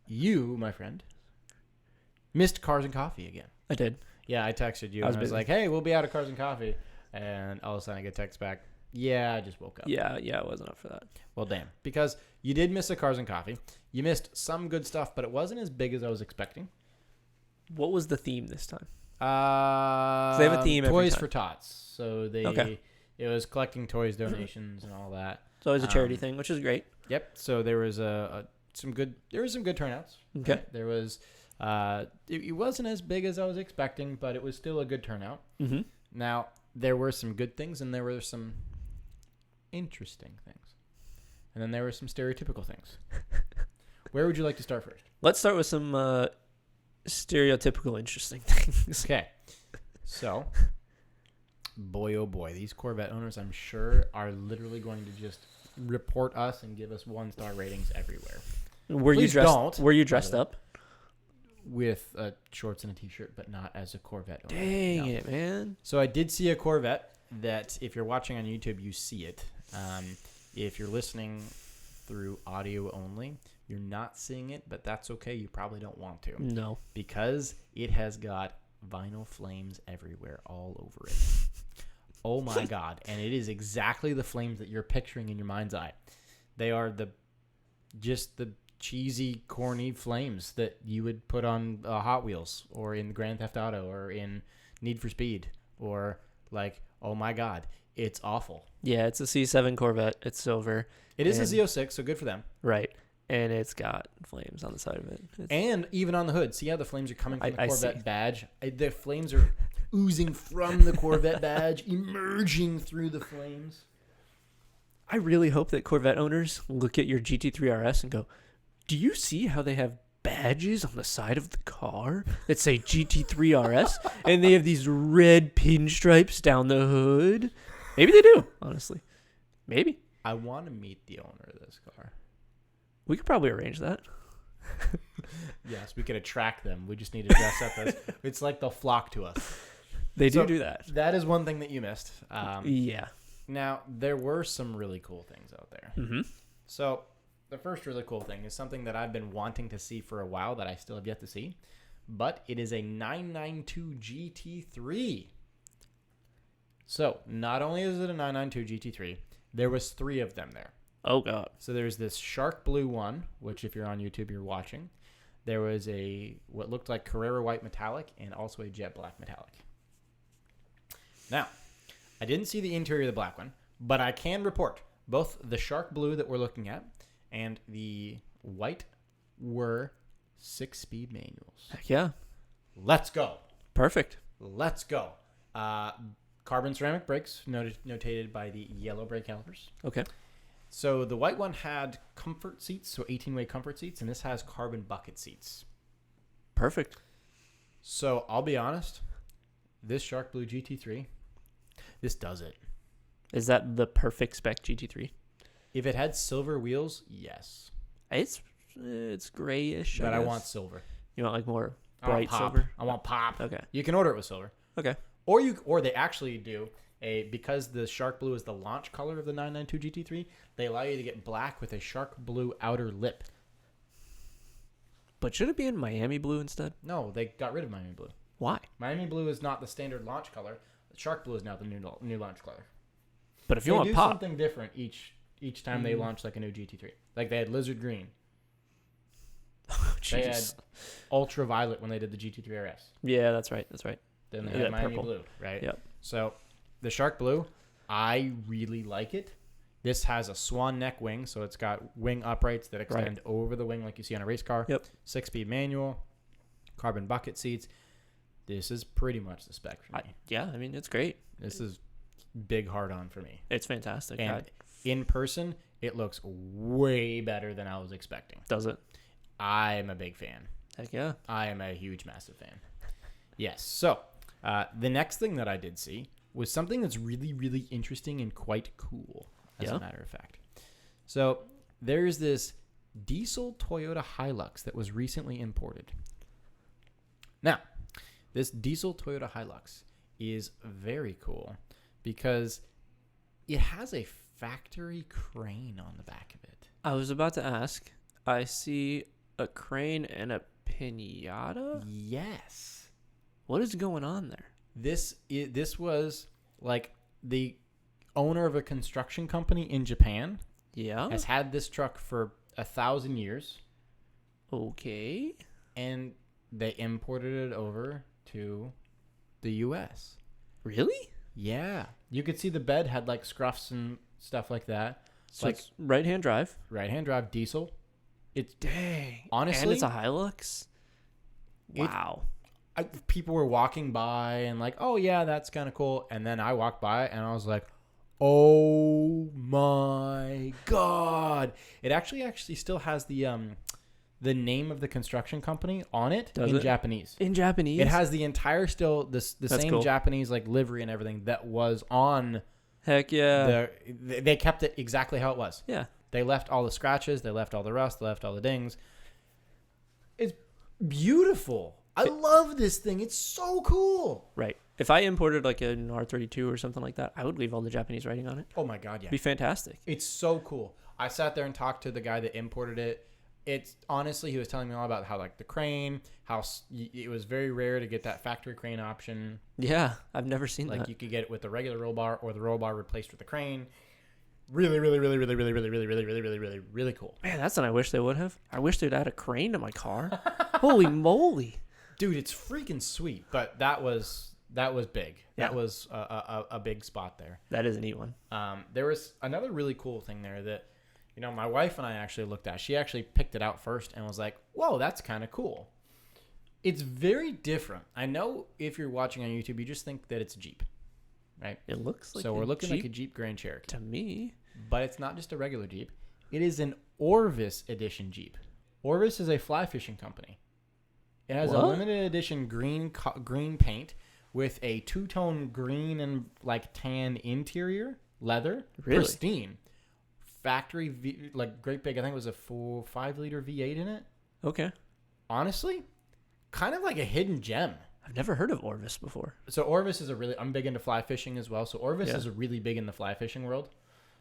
you, my friend, missed Cars and Coffee again. I did. Yeah, I texted you. I was like, hey, we'll be out of Cars and Coffee. And all of a sudden I get text back. Yeah, I just woke up. Yeah, I wasn't up for that. Well, damn. Because you did miss a Cars and Coffee. You missed some good stuff, but it wasn't as big as I was expecting. What was the theme this time? So they have a theme every Toys time. for Tots. So it was collecting toys, donations, and all that. It's always a charity thing, which is great. Yep. So there was some good turnouts. Okay. Right? There was it wasn't as big as I was expecting, but it was still a good turnout. Mm-hmm. Now, there were some good things and there were some interesting things. And then there were some stereotypical things. Where would you like to start first? Let's start with some stereotypical interesting things. Okay. So, boy, oh boy, these Corvette owners, I'm sure, are literally going to just report us and give us 1-star ratings everywhere. Were you dressed up? With shorts and a t-shirt, but not as a Corvette owner. Dang it, man. So I did see a Corvette that, if you're watching on YouTube, you see it. If you're listening through audio only, you're not seeing it, but that's okay. You probably don't want to. No. Because it has got vinyl flames everywhere, all over it. Oh my God. And it is exactly the flames that you're picturing in your mind's eye. They are the cheesy, corny flames that you would put on Hot Wheels or in Grand Theft Auto or in Need for Speed or like, oh my God, it's awful. Yeah, it's a C7 Corvette. It's silver. It is a Z06, so good for them. Right. And it's got flames on the side of it. And even on the hood. See how the flames are coming from the Corvette see. badge? The flames are oozing from the Corvette badge, emerging through the flames. I really hope that Corvette owners look at your GT3 RS and go, do you see how they have badges on the side of the car that say GT3 RS? And they have these red pinstripes down the hood? Maybe they do, honestly. Maybe. I want to meet the owner of this car. We could probably arrange that. Yes, we could attract them. We just need to dress up as... It's like they'll flock to us. They do that. That is one thing that you missed. Yeah. Now, there were some really cool things out there. Mm-hmm. So... The first really cool thing is something that I've been wanting to see for a while that I still have yet to see, but it is a 992 GT3. So, not only is it a 992 GT3, there was 3 of them there. Oh, God. So, there's this shark blue one, which if you're on YouTube, you're watching. There was what looked like Carrera white metallic and also a jet black metallic. Now, I didn't see the interior of the black one, but I can report both the shark blue that we're looking at and the white were 6-speed manuals. Heck yeah. Let's go. Perfect. Let's go. Carbon ceramic brakes, notated by the yellow brake calipers. Okay. So the white one had comfort seats, so 18-way comfort seats, and this has carbon bucket seats. Perfect. So I'll be honest, this Shark Blue GT3, this does it. Is that the perfect spec GT3? If it had silver wheels, yes. It's grayish. But I want silver. You want like more bright silver? I want pop. Okay. You can order it with silver. Okay. Or they actually do because the Shark Blue is the launch color of the 992 GT3, they allow you to get black with a Shark Blue outer lip. But should it be in Miami blue instead? No, they got rid of Miami Blue. Why? Miami Blue is not the standard launch color. Shark Blue is now the new launch color. But if you want pop, something different each time they launch like a new GT3. Like they had Lizard Green. They had Ultraviolet when they did the GT3 RS. Yeah, that's right. Then they had Miami Blue, right? Yep. So the Shark Blue, I really like it. This has a swan neck wing, so it's got wing uprights that extend over the wing like you see on a race car. Yep. 6-speed manual, carbon bucket seats. This is pretty much the spec for me. I mean, it's great. This is big hard-on for me. It's fantastic. And in person, it looks way better than I was expecting. Does it? I'm a big fan. Heck yeah. I am a huge, massive fan. Yes. So, The next thing that I did see was something that's really, really interesting and quite cool, as a matter of fact. So there's this diesel Toyota Hilux that was recently imported. Now, this diesel Toyota Hilux is very cool because it has a factory crane on the back of it. I was about to ask. I see a crane and a pinata? Yes. What is going on there? This was like the owner of a construction company in Japan. Yeah. Has had this truck for 1,000 years. Okay. And they imported it over to the U.S. Really? Yeah. You could see the bed had like scruffs and stuff like that. So like it's right-hand drive. Right-hand drive diesel. It's dang. Honestly, and it's a Hilux. Wow. People were walking by and like, oh yeah, that's kind of cool. And then I walked by and I was like, oh my God! It actually still has the name of the construction company on it. Does in it? Japanese. In Japanese. It has the entire the same cool. Japanese like livery and everything that was on. Heck yeah. They kept it exactly how it was. Yeah. They left all the scratches. They left all the rust. They left all the dings. It's beautiful. I love this thing. It's so cool. Right. If I imported like an R32 or something like that, I would leave all the Japanese writing on it. Oh my God, yeah. It'd be fantastic. It's so cool. I sat there and talked to the guy that imported it. It's honestly, he was telling me all about how like the crane, how it was very rare to get that factory crane option. Yeah, I've never seen that. Like you could get it with the regular roll bar or the roll bar replaced with the crane. Really, really, really, really, really, really, really, really, really, really, really, really cool. Man, that's what I wish they would have. I wish they'd add a crane to my car. Holy moly. Dude, it's freaking sweet. But that was big. Yeah. That was a big spot there. That is a neat one. There was another really cool thing there that, you know, my wife and I actually looked at. She actually picked it out first and was like, whoa, that's kind of cool. It's very different. I know if you're watching on YouTube, you just think that it's a Jeep, right? It looks like so we're looking Jeep like a Jeep Grand Cherokee. to me. But it's not just a regular Jeep. It is an Orvis edition Jeep. Orvis is a fly fishing company. It has a limited edition green paint with a two-tone green and like tan interior, leather, Really? pristine. Factory like great big. I think it was a 5-liter V8 in it. Okay. Honestly, kind of like a hidden gem. I've never heard of Orvis before. So Orvis is I'm big into fly fishing as well. So Orvis is really big in the fly fishing world.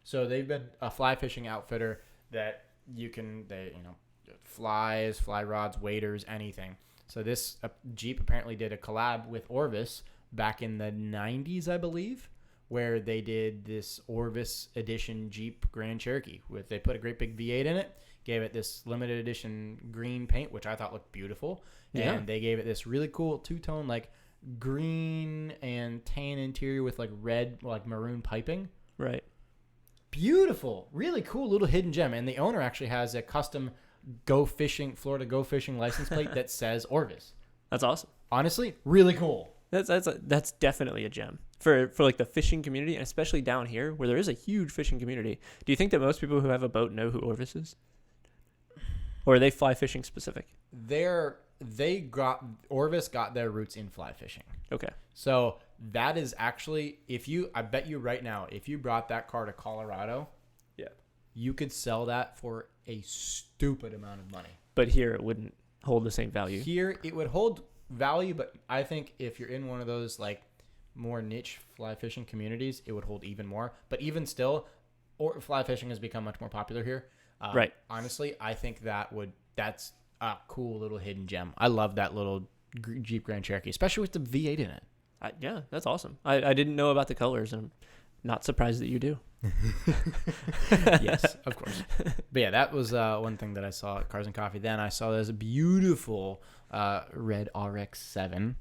So they've been a fly fishing outfitter that flies, fly rods, waders, anything. So this Jeep apparently did a collab with Orvis back in the 90s, I believe, where they did this Orvis edition Jeep Grand Cherokee. They put a great big V8 in it, gave it this limited edition green paint, which I thought looked beautiful. Yeah. And they gave it this really cool two-tone like green and tan interior with like red, like maroon piping. Right. Beautiful. Really cool little hidden gem. And the owner actually has a custom Florida Go Fishing license plate that says Orvis. That's awesome. Honestly, really cool. That's definitely a gem for like the fishing community, and especially down here where there is a huge fishing community. Do you think that most people who have a boat know who Orvis is, or are they fly fishing specific? Orvis got their roots in fly fishing. Okay. So that is actually, I bet you right now, if you brought that car to Colorado, you could sell that for a stupid amount of money. But here it wouldn't hold the same value. Here it would hold value, but I think if you're in one of those like more niche fly fishing communities, it would hold even more. But even still, fly fishing has become much more popular here. Right. Honestly, I think that's a cool little hidden gem. I love that little Jeep Grand Cherokee, especially with the V8 in it. Yeah, that's awesome. I didn't know about the colors, and I'm not surprised that you do. Yes, of course. But yeah, that was one thing that I saw at Cars and Coffee. Then I saw there's a beautiful red RX-7.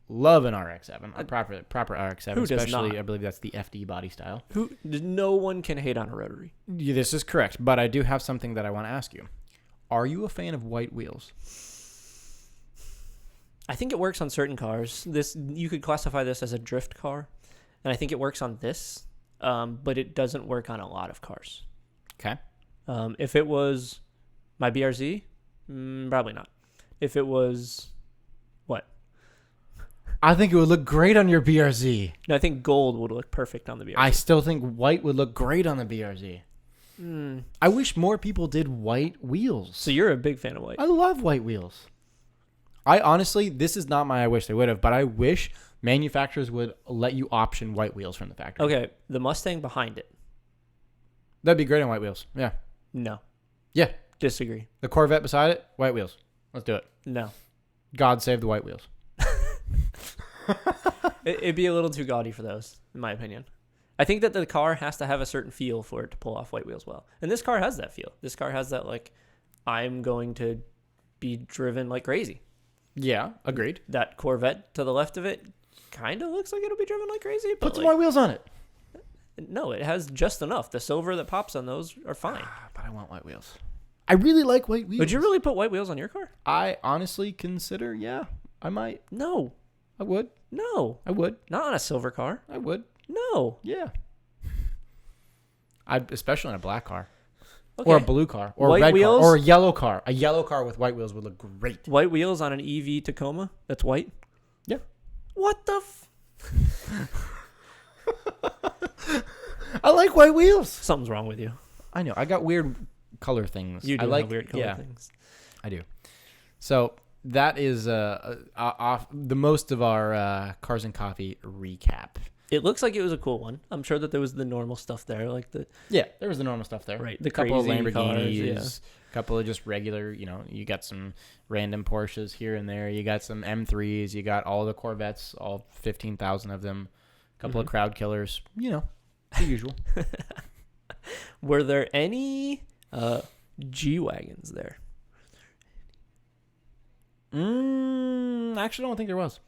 Love an RX-7, a proper RX-7. Who does especially, not? I believe that's the FD body style. No one can hate on a rotary. Yeah, this is correct, but I do have something that I want to ask you. Are you a fan of white wheels? I think it works on certain cars. You could classify this as a drift car, and I think it works on this, but it doesn't work on a lot of cars. Okay. If it was my BRZ, probably not. If it was what? I think it would look great on your BRZ. No, I think gold would look perfect on the BRZ. I still think white would look great on the BRZ. I wish more people did white wheels. So you're a big fan of white. I love white wheels. I honestly, this is not my I wish they would have, but I wish manufacturers would let you option white wheels from the factory. Okay, the Mustang behind it. That'd be great on white wheels. Yeah. No. Yeah. Disagree. The Corvette beside it, white wheels. Let's do it. No. God save the white wheels. It'd be a little too gaudy for those, in my opinion. I think that the car has to have a certain feel for it to pull off white wheels well. And this car has that feel. This car has that, like, I'm going to be driven like crazy. Yeah, agreed. That Corvette to the left of it kind of looks like it'll be driven like crazy. But Put some white wheels on it. No, it has just enough. The silver that pops on those are fine. But I want white wheels. I really like white wheels. Would you really put white wheels on your car? I honestly consider, yeah, I might. No. I would. No. I would. Not on a silver car. I would. No. Yeah. Especially on a black car. Okay. Or a blue car. Or White a red wheels? car. Or a yellow car. A yellow car with white wheels would look great. White wheels on an EV Tacoma that's white? Yeah. What the I like white wheels. Something's wrong with you. I know. I got weird color things. You do I like have weird color things. I do. So that is off the most of our Cars and Coffee recap. It looks like it was a cool one. I'm sure that there was the normal stuff there, like the There was the normal stuff there. right, the couple of crazy Lamborghinis, cars, couple of just regular. You got some random Porsches here and there. You got some M3s. You got all the Corvettes, all 15,000 of them. A couple of crowd killers. The usual. Were there any G-Wagons there? Actually, I don't think there was.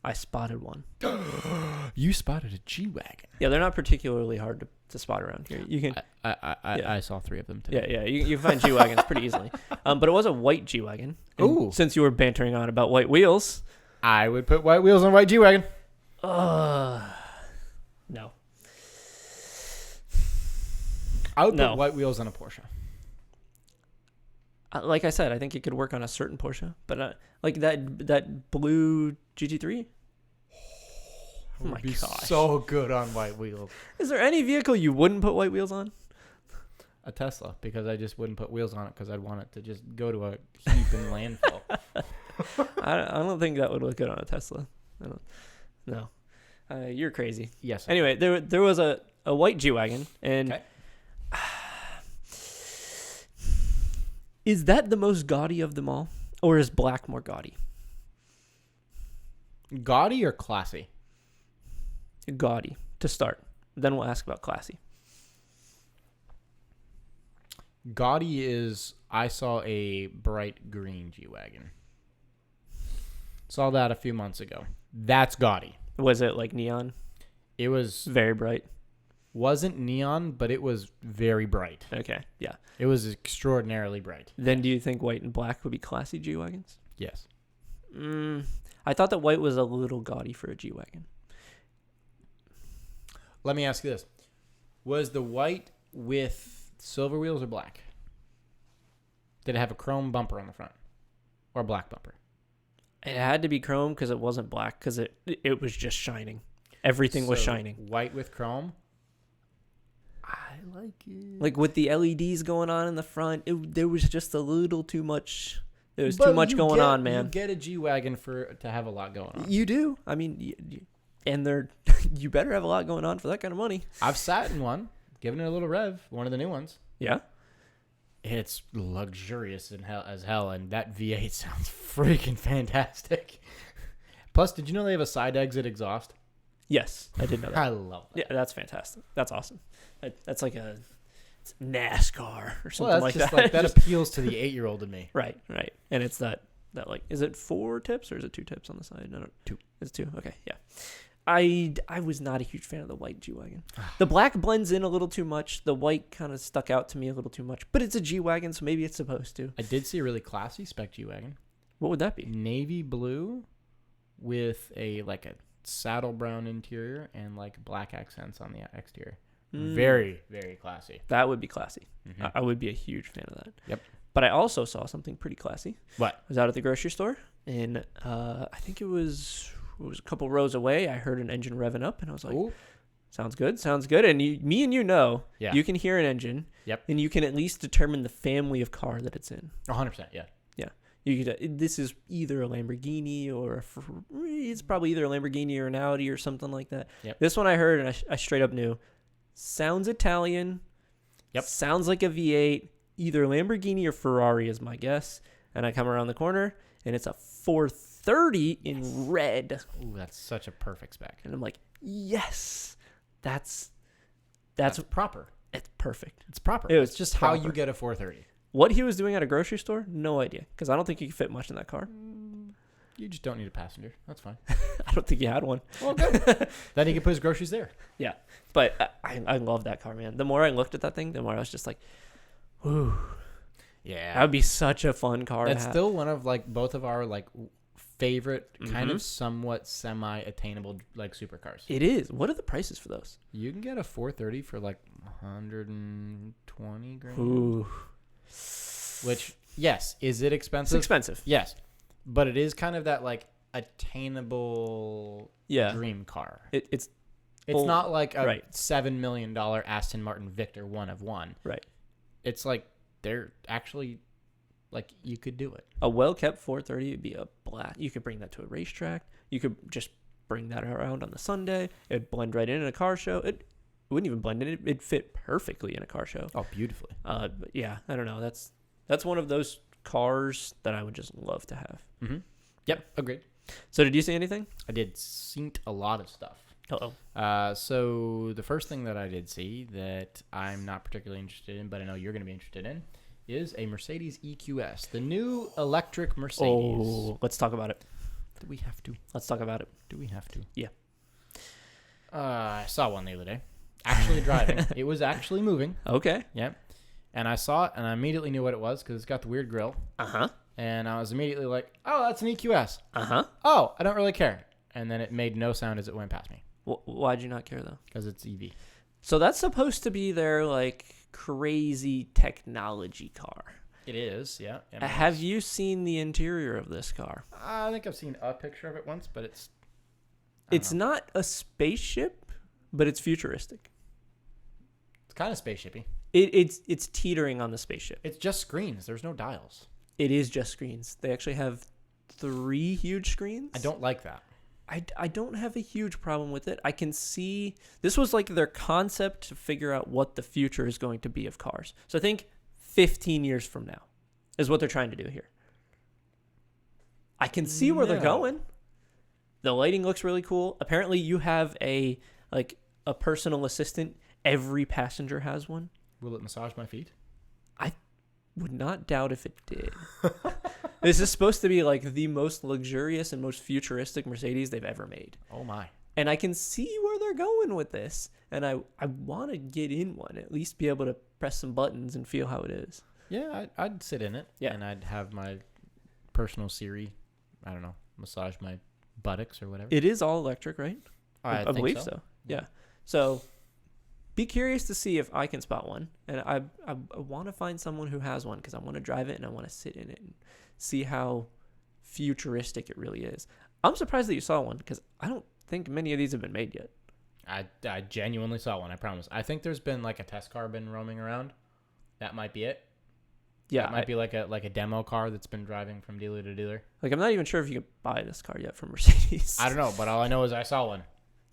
I spotted one. You spotted a G-Wagon. Yeah, they're not particularly hard to spot around here. You can. I saw 3 of them today. Yeah. You find G-Wagons pretty easily. But it was a white G-Wagon. Ooh. Since you were bantering on about white wheels. I would put white wheels on a white G-Wagon. No. I would No. put white wheels on a Porsche. Like I said, I think it could work on a certain Porsche. But like that blue GT3. Oh my gosh. So good on white wheels. Is there any vehicle you wouldn't put white wheels on? A Tesla, because I just wouldn't put wheels on it because I'd want it to just go to a heap in landfill. I don't think that would look good on a Tesla. No. You're crazy. Yes. Anyway, there was a white G-Wagon, and Okay. Is that the most gaudy of them all? Or is black more gaudy? Gaudy or classy? Gaudy, to start. Then we'll ask about classy. Gaudy is, I saw a bright green G-Wagon. Saw that a few months ago. That's gaudy. Was it like neon? It was, Very bright. wasn't neon, but it was very bright. Okay, yeah. It was extraordinarily bright. Then do you think white and black would be classy G-Wagons? Yes. I thought that white was a little gaudy for a G-Wagon. Let me ask you this. Was the white with silver wheels or black? Did it have a chrome bumper on the front? Or a black bumper? It had to be chrome because it wasn't black because it was just shining. Everything was shining. White with chrome? I like it. Like with the LEDs going on in the front, there was just a little too much. There was too much going on, man. You get a G-Wagon to have a lot going on. You do. I mean, and you better have a lot going on for that kind of money. I've sat in one, given it a little rev, one of the new ones. Yeah. It's luxurious as hell, and that V8 sounds freaking fantastic. Plus, did you know they have a side exit exhaust? Yes, I did know that. I love that. Yeah, that's fantastic. That's awesome. That's like it's NASCAR or something Well, that's like just that. like that appeals to the 8-year-old in me. Right. And it's that like, is it 4 tips or is it 2 tips on the side? No, 2. It's 2. Okay, yeah. I was not a huge fan of the white G-Wagon. The black blends in a little too much. The white kind of stuck out to me a little too much. But it's a G-Wagon, so maybe it's supposed to. I did see a really classy spec G-Wagon. What would that be? Navy blue with a saddle brown interior and like black accents on the exterior. Very, very classy. That would be classy. Mhm. I would be a huge fan of that. Yep. But I also saw something pretty classy. What? I was out at the grocery store, and I think it was a couple rows away. I heard an engine revving up, and I was like, Ooh. sounds good. And me and you know, Yeah. you can hear an engine, Yep. and you can at least determine the family of car that it's in. 100%, yeah. This is either a Lamborghini or it's probably either a Lamborghini or an Audi or something like that. Yep. This one I heard, and I straight up knew. Sounds Italian. Yep. Sounds like a V8. Either Lamborghini or Ferrari is my guess. And I come around the corner, and it's a 430 in red. Ooh, that's such a perfect spec. And I'm like, yes, that's proper. it's perfect. It's proper. It was it's just how proper. you get a 430. What he was doing at a grocery store, no idea, because I don't think you could fit much in that car. You just don't need a passenger. That's fine. I don't think he had one. Well, good. Then he can put his groceries there. Yeah, but I love that car, man. The more I looked at that thing, the more I was just like, "Ooh, Yeah. that would be such a fun car." That's to have. still one of like both of our like favorite kind of somewhat semi-attainable like supercars. It is. What are the prices for those? You can get a 430 for like 120 grand. Ooh, Which, yes, is it it's expensive? expensive. Yes, but it is kind of that like attainable Yeah, dream car. it's It's not like a right. $7 million Aston Martin Victor one of one. right. It's like they're actually like you could do it. A well-kept 430 would be a blast. You could bring that to a racetrack. You could just bring that around on the Sunday. It'd blend right in a car show. It wouldn't even blend in. It'd fit perfectly in a car show. Oh, beautifully. But yeah, I don't know. That's one of those cars that I would just love to have. Mm-hmm. Yep, agreed. So did you see anything? I did see a lot of stuff. Uh-oh. So the first thing that I did see that I'm not particularly interested in, but I know you're going to be interested in, is a Mercedes EQS, the new electric Mercedes. Oh, let's talk about it. Do we have to? Let's talk about it. Do we have to? Yeah. I saw one the other day. Actually driving. It was actually moving. Okay. Yep. And I saw it, and I immediately knew what it was because it's got the weird grill. Uh-huh. And I was immediately like, oh, that's an EQS. Uh-huh. Oh, I don't really care. And then it made no sound as it went past me. Why'd you not care, though? Because it's EV. So that's supposed to be their, like, crazy technology car. It is, yeah. Have you seen the interior of this car? I think I've seen a picture of it once, but it's Not a spaceship, but it's futuristic. It's kind of spaceshipy. It's teetering on the spaceship. It's just screens. There's no dials. It is just screens. They actually have 3 huge screens. I don't like that. I don't have a huge problem with it. I can see this was like their concept to figure out what the future is going to be of cars. So I think 15 years from now is what they're trying to do here. I can see where they're going. The lighting looks really cool. Apparently you have a personal assistant. Every passenger has one. Will it massage my feet? I would not doubt if it did. This is supposed to be like the most luxurious and most futuristic Mercedes they've ever made. Oh my. And I can see where they're going with this. And I want to get in one, at least be able to press some buttons and feel how it is. Yeah, I'd sit in it. Yeah. And I'd have my personal Siri, I don't know, massage my buttocks or whatever. It is all electric, right? I I believe so. Yeah. So be curious to see if I can spot one. And I want to find someone who has one because I want to drive it and I want to sit in it and see how futuristic it really is. I'm surprised that you saw one because I don't think many of these have been made yet. I genuinely saw one, I promise. I think there's been like a test car been roaming around. That might be it. Yeah. It might be like a demo car that's been driving from dealer to dealer. Like, I'm not even sure if you could buy this car yet from Mercedes. I don't know, but all I know is I saw one.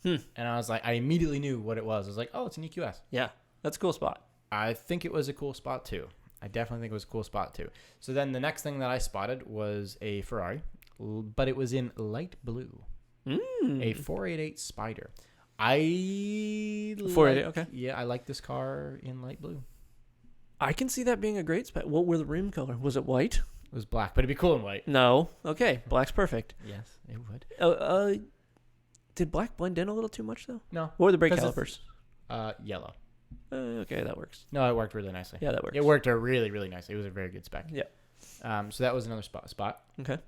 And I was like, I immediately knew what it was. I was like, oh, it's an EQS. Yeah. That's a cool spot. I think it was a cool spot too. I definitely think it was a cool spot too. So then the next thing that I spotted was a Ferrari, but it was in light blue. A 488 Spider. 488, okay. Yeah, I like this car in light blue. I can see that being a great spec. What were the rim color? Was it white? It was black, but it'd be cool in white. No. Okay. Black's perfect. Yes, it would. Did black blend in a little too much, though? No. What were the brake 'Cause calipers? Yellow. Okay, that works. No, it worked really nicely. Yeah, that works. It worked really, really nicely. It was a very good spec. Yeah. So that was another spot. Okay.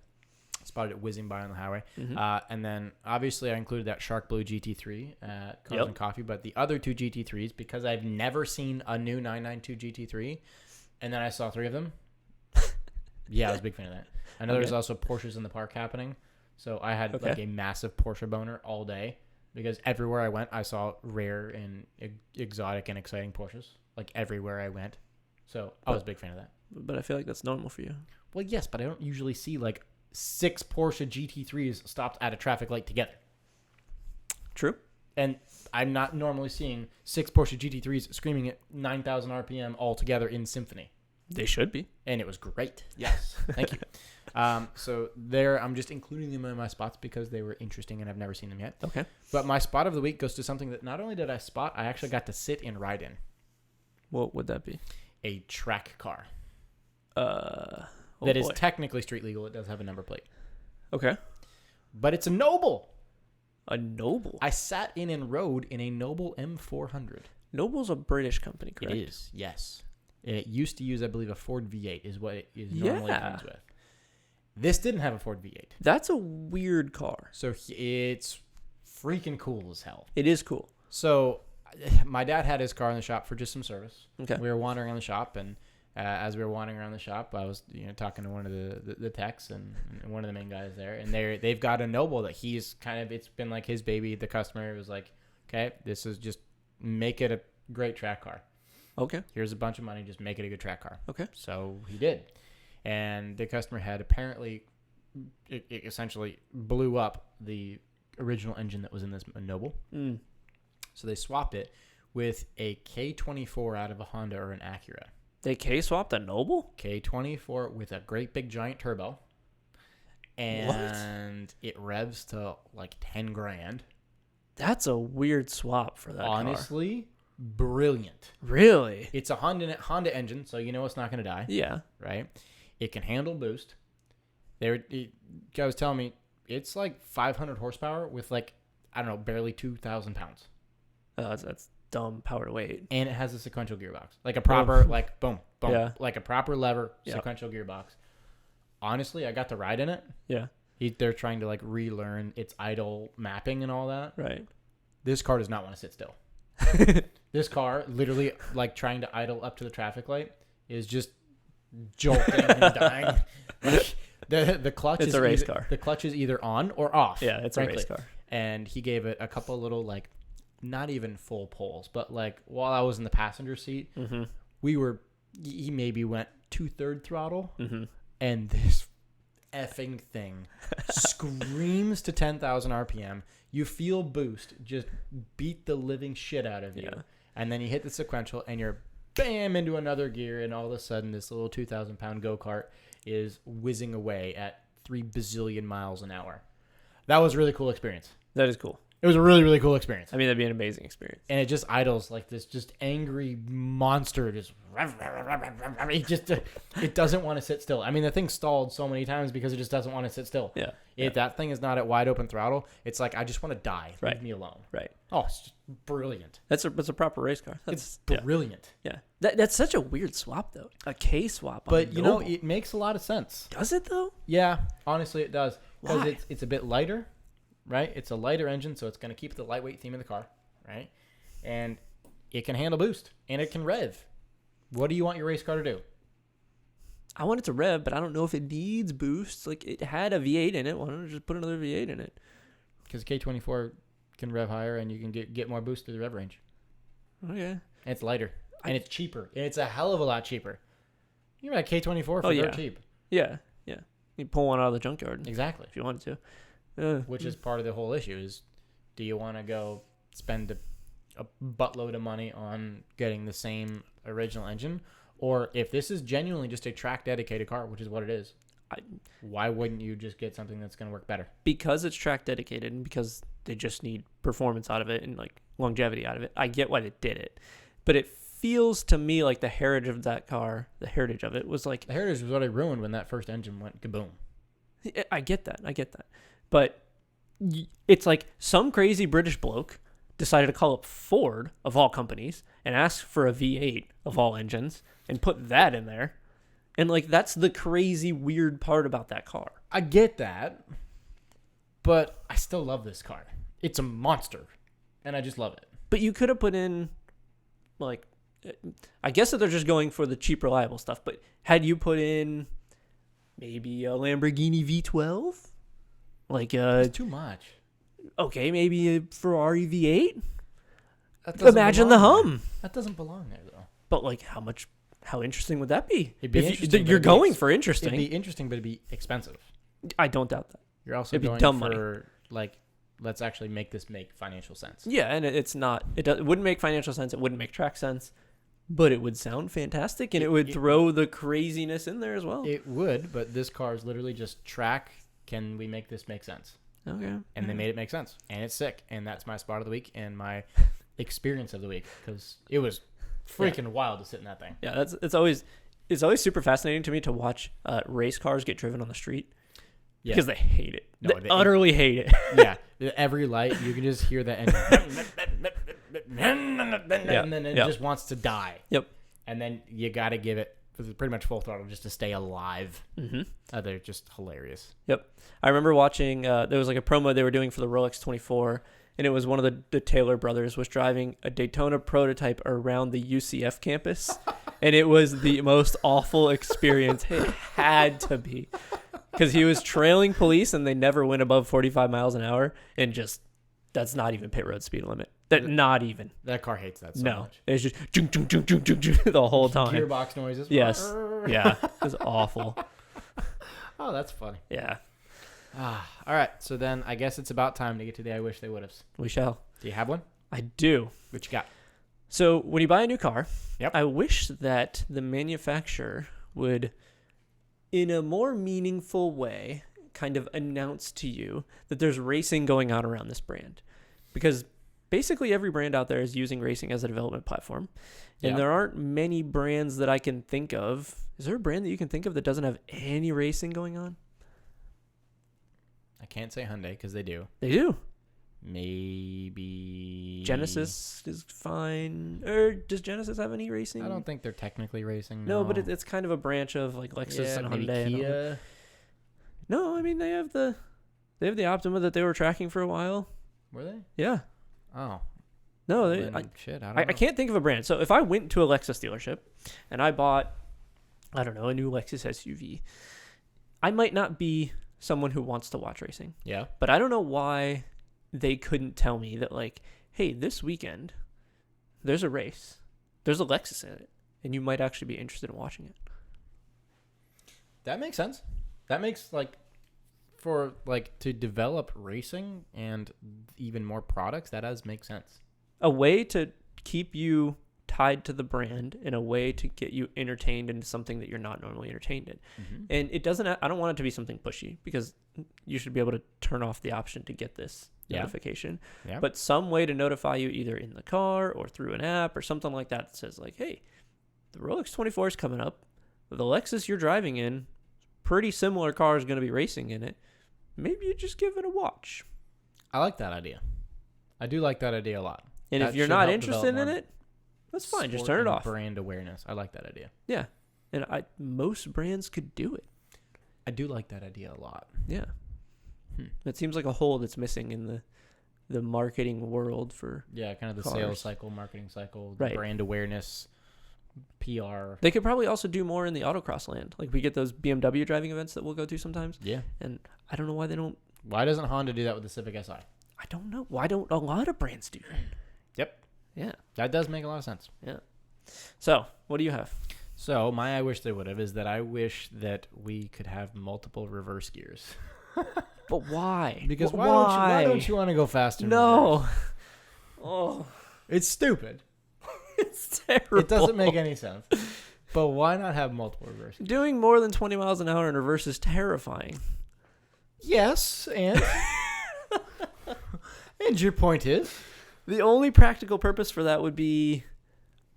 Spotted it whizzing by on the highway. Mm-hmm. And then obviously I included that Shark Blue GT3 at Cars and Coffee, but the other 2 GT3s, because I've never seen a new 992 GT3, and then I saw 3 of them, Yeah, I was a big fan of that. I know there's also Porsches in the park happening. So I had like a massive Porsche boner all day because everywhere I went, I saw rare and exotic and exciting Porsches. Like everywhere I went. So I was a big fan of that. But I feel like that's normal for you. Well, yes, but I don't usually see like 6 Porsche GT3s stopped at a traffic light together. True. And I'm not normally seeing 6 Porsche GT3s screaming at 9,000 RPM all together in symphony. They should be. And it was great. Yes. Thank you. So there, I'm just including them in my spots because they were interesting and I've never seen them yet. Okay. But my spot of the week goes to something that not only did I spot, I actually got to sit and ride in. What would that be? A track car. Is is technically street legal. It does have a number plate. Okay. But it's a Noble. A Noble? I sat in and rode in a Noble M400. Noble's a British company, correct? It is, yes. It used to use, I believe, a Ford V8 is what it is normally comes with. This didn't have a Ford V8. That's a weird car. So it's freaking cool as hell. It is cool. So my dad had his car in the shop for just some service. Okay. We were wandering around the shop, and as we were wandering around the shop, I was talking to one of the techs and one of the main guys there, and they've got a Noble that he's it's been like his baby. The customer was like, okay, this is just make it a great track car. Okay. Here's a bunch of money, just make it a good track car. Okay. So he did. And the customer had apparently, it essentially blew up the original engine that was in this Noble. Mm. So they swapped it with a K24 out of a Honda or an Acura. They K-swapped a Noble? K24 with a great big giant turbo. And it revs to like 10 grand. That's a weird swap for that Honestly, brilliant. Really? It's a Honda engine, so you know it's not going to die. Yeah. Right? It can handle boost. Guy was telling me it's like 500 horsepower with like, I don't know, barely 2,000 pounds. That's dumb power to weight. And it has a sequential gearbox. Like a proper, like, boom, boom. Yeah. Like a proper lever, sequential gearbox. Honestly, I got to ride in it. Yeah. They're trying to like relearn its idle mapping and all that. Right. This car does not want to sit still. This car, literally like trying to idle up to the traffic light, is just jolting and dying. Like, the clutch it's is a race car. The clutch is either on or off. Yeah, it's frankly a race car. And he gave it a couple little like, not even full pulls, but like while I was in the passenger seat, he maybe went 2/3 throttle, and this effing thing screams to 10,000 RPM. You feel boost just beat the living shit out of you, and then you hit the sequential, and you're bam into another gear, and all of a sudden this little 2,000-pound go-kart is whizzing away at 3 bazillion miles an hour. That was a really cool experience. That is cool. It was a really, really cool experience. I mean, that'd be an amazing experience. And it just idles like this just angry monster. It doesn't want to sit still. I mean, the thing stalled so many times because it just doesn't want to sit still. Yeah. If that thing is not at wide open throttle, it's like, I just want to die. Right. Leave me alone. Right. Oh, it's just brilliant. That's a proper race car. It's brilliant. Yeah. That's such a weird swap, though. A K swap. But, it makes a lot of sense. Does it, though? Yeah. Honestly, it does. Why? Because it's a bit lighter. Right? It's a lighter engine, so it's going to keep the lightweight theme of the car, right? And it can handle boost, and it can rev. What do you want your race car to do? I want it to rev, but I don't know if it needs boost. Like, it had a V8 in it. Why don't I just put another V8 in it? Because K24 can rev higher, and you can get more boost through the rev range. Okay. And it's lighter, and it's cheaper. And it's a hell of a lot cheaper. You can buy K24 for dirt cheap. Yeah, yeah. You pull one out of the junkyard. Exactly. If you wanted to. Which is part of the whole issue is, do you want to go spend a buttload of money on getting the same original engine? Or if this is genuinely just a track dedicated car, which is what it is, why wouldn't you just get something that's going to work better? Because it's track dedicated and because they just need performance out of it and like longevity out of it. I get why they did it. But it feels to me like the heritage of that car, the heritage of it was like... The heritage was already ruined when that first engine went kaboom. I get that. But it's like some crazy British bloke decided to call up Ford, of all companies, and ask for a V8 of all engines and put that in there. And, like, that's the crazy, weird part about that car. I get that, but I still love this car. It's a monster, and I just love it. But you could have put in, like, I guess that they're just going for the cheap, reliable stuff, but had you put in Maybe a Lamborghini V12. Like It's too much. okay, maybe a Ferrari V8. That doesn't Imagine the belong hum. there. That doesn't belong there, though. But like, how interesting would that be? It'd be If interesting, but you're it'd be going for interesting. It'd be interesting, but it'd be expensive. I don't doubt that. You're also It'd be going dumb for money. like, let's actually make this make financial sense. Yeah, and it's not. It wouldn't make financial sense. It wouldn't make track sense. But it would sound fantastic, and it would throw the craziness in there as well. It would, but this car is literally just track. Can we make this make sense? Okay. And they made it make sense, and it's sick, and that's my spot of the week and my experience of the week because it was freaking wild to sit in that thing. Yeah, it's always super fascinating to me to watch race cars get driven on the street because they hate it. No, they utterly hate it. Yeah, every light you can just hear that engine, and then it just wants to die. Yep. And then you got to give it pretty much full throttle just to stay alive. Mm-hmm. They're just hilarious. Yep. I remember watching. There was like a promo they were doing for the Rolex 24. And it was one of the Taylor brothers was driving a Daytona prototype around the UCF campus. And it was the most awful experience. It had to be. Because he was trailing police and they never went above 45 miles an hour. And just, that's not even pit road speed limit. Not even. That car hates that so much. It's just jung, jung, jung, jung, jung, jung, the whole time. Gearbox noises. Yes. Yeah. It was awful. Oh, that's funny. Yeah. All right. So then I guess it's about time to get to the I wish they would have. We shall. Do you have one? I do. What you got? So when you buy a new car, Yep. I wish that the manufacturer would, in a more meaningful way, kind of announce to you that there's racing going on around this brand. Because basically every brand out there is using racing as a development platform. And there aren't many brands that I can think of. Is there a brand that you can think of that doesn't have any racing going on? I can't say Hyundai because they do. They do. Maybe Genesis is fine. Or does Genesis have any racing? I don't think they're technically racing. No, but it's kind of a branch of like Lexus and maybe Hyundai. Kia. No, I mean they have the Optima that they were tracking for a while. Were they? Yeah. Oh. No, Then, I don't know. I can't think of a brand. So if I went to a Lexus dealership and I bought, I don't know, a new Lexus SUV, I might not be someone who wants to watch racing. Yeah. But I don't know why they couldn't tell me that, like, hey, this weekend there's a race. There's a Lexus in it. And you might actually be interested in watching it. That makes sense. That makes to develop racing and even more products, that does make sense. A way to keep you tied to the brand in a way to get you entertained into something that you're not normally entertained in. Mm-hmm. And it doesn't, I don't want it to be something pushy because you should be able to turn off the option to get this notification. Yeah. But some way to notify you either in the car or through an app or something like that says like, hey, the Rolex 24 is coming up. The Lexus you're driving in, pretty similar car is going to be racing in it. Maybe you just give it a watch. I like that idea. I do like that idea a lot. And That if you're should not help interested develop in more it, that's fine. Just sport turn it and off. Brand awareness. I like that idea. Yeah. And most brands could do it. I do like that idea a lot. Yeah. It seems like a hole that's missing in the marketing world for kind of the cars. sales cycle, marketing cycle, Right. brand awareness, PR. They could probably also do more in the autocross land. Like we get those BMW driving events that we'll go to sometimes. Yeah. And I don't know why they don't. Why doesn't Honda do that with the Civic Si? I don't know. Why don't a lot of brands do that? Yep. Yeah. That does make a lot of sense. Yeah. So, what do you have? So, my I wish they would have is that I wish that we could have multiple reverse gears. But why? Because why don't you want to go faster? No. Oh, It's stupid. it's terrible. It doesn't make any sense. But why not have multiple reverse gears? Doing more than 20 miles an hour in reverse is terrifying. Yes, and and your point is? The only practical purpose for that would be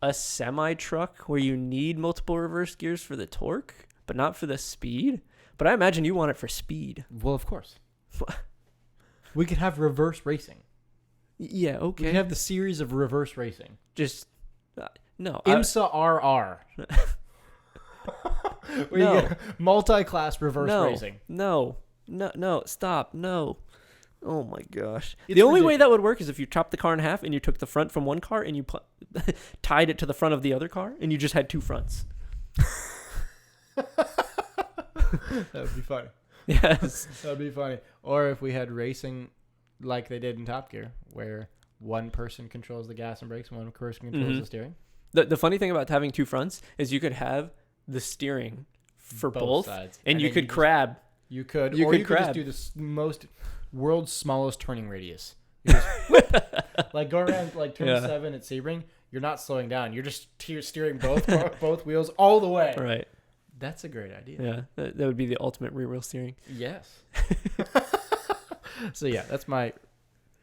a semi-truck where you need multiple reverse gears for the torque, but not for the speed. But I imagine you want it for speed. Well, of course. We could have reverse racing. Yeah, okay. We could have the series of reverse racing. Just, no. IMSA RR. We No. get multi-class reverse racing. No, stop, no. Oh my gosh. It's the only ridiculous. way that would work is if you chopped the car in half and you took the front from one car and you tied it to the front of the other car and you just had two fronts. That would be funny. Yes. That would be funny. Or if we had racing like they did in Top Gear, where one person controls the gas and brakes and one person controls the steering. The funny thing about having two fronts is you could have the steering for both sides. and you could crab. You could crab. just do the world's smallest turning radius. You just like go around like turn 7 at Sebring. You're not slowing down. You're just steering both wheels all the way. Right. That's a great idea. Yeah, that would be the ultimate rear wheel steering. Yes. So yeah, that's my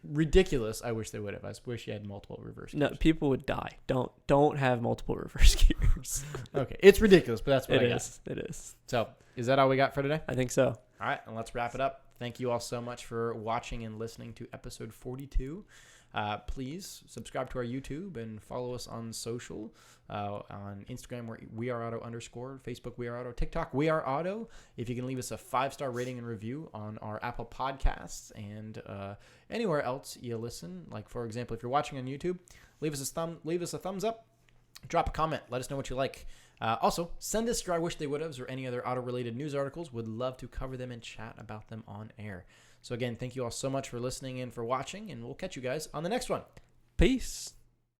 ridiculous. I wish they would have. I wish you had multiple reverse gears. No, people would die. Don't have multiple reverse gears. Okay, it's ridiculous, but that's what I got. It is. So is that all we got for today? I think so. All right, and let's wrap it up. Thank you all so much for watching and listening to episode 42. Please subscribe to our YouTube and follow us on social. On Instagram, we are auto _, Facebook, we are auto, TikTok, we are auto. If you can leave us a 5-star rating and review on our Apple Podcasts and anywhere else you listen. Like, for example, if you're watching on YouTube, leave us a thumbs up, drop a comment, let us know what you like. Also, send us your I wish they would haves or any other auto-related news articles. Would love to cover them and chat about them on air. So again, thank you all so much for listening and for watching, and we'll catch you guys on the next one. Peace.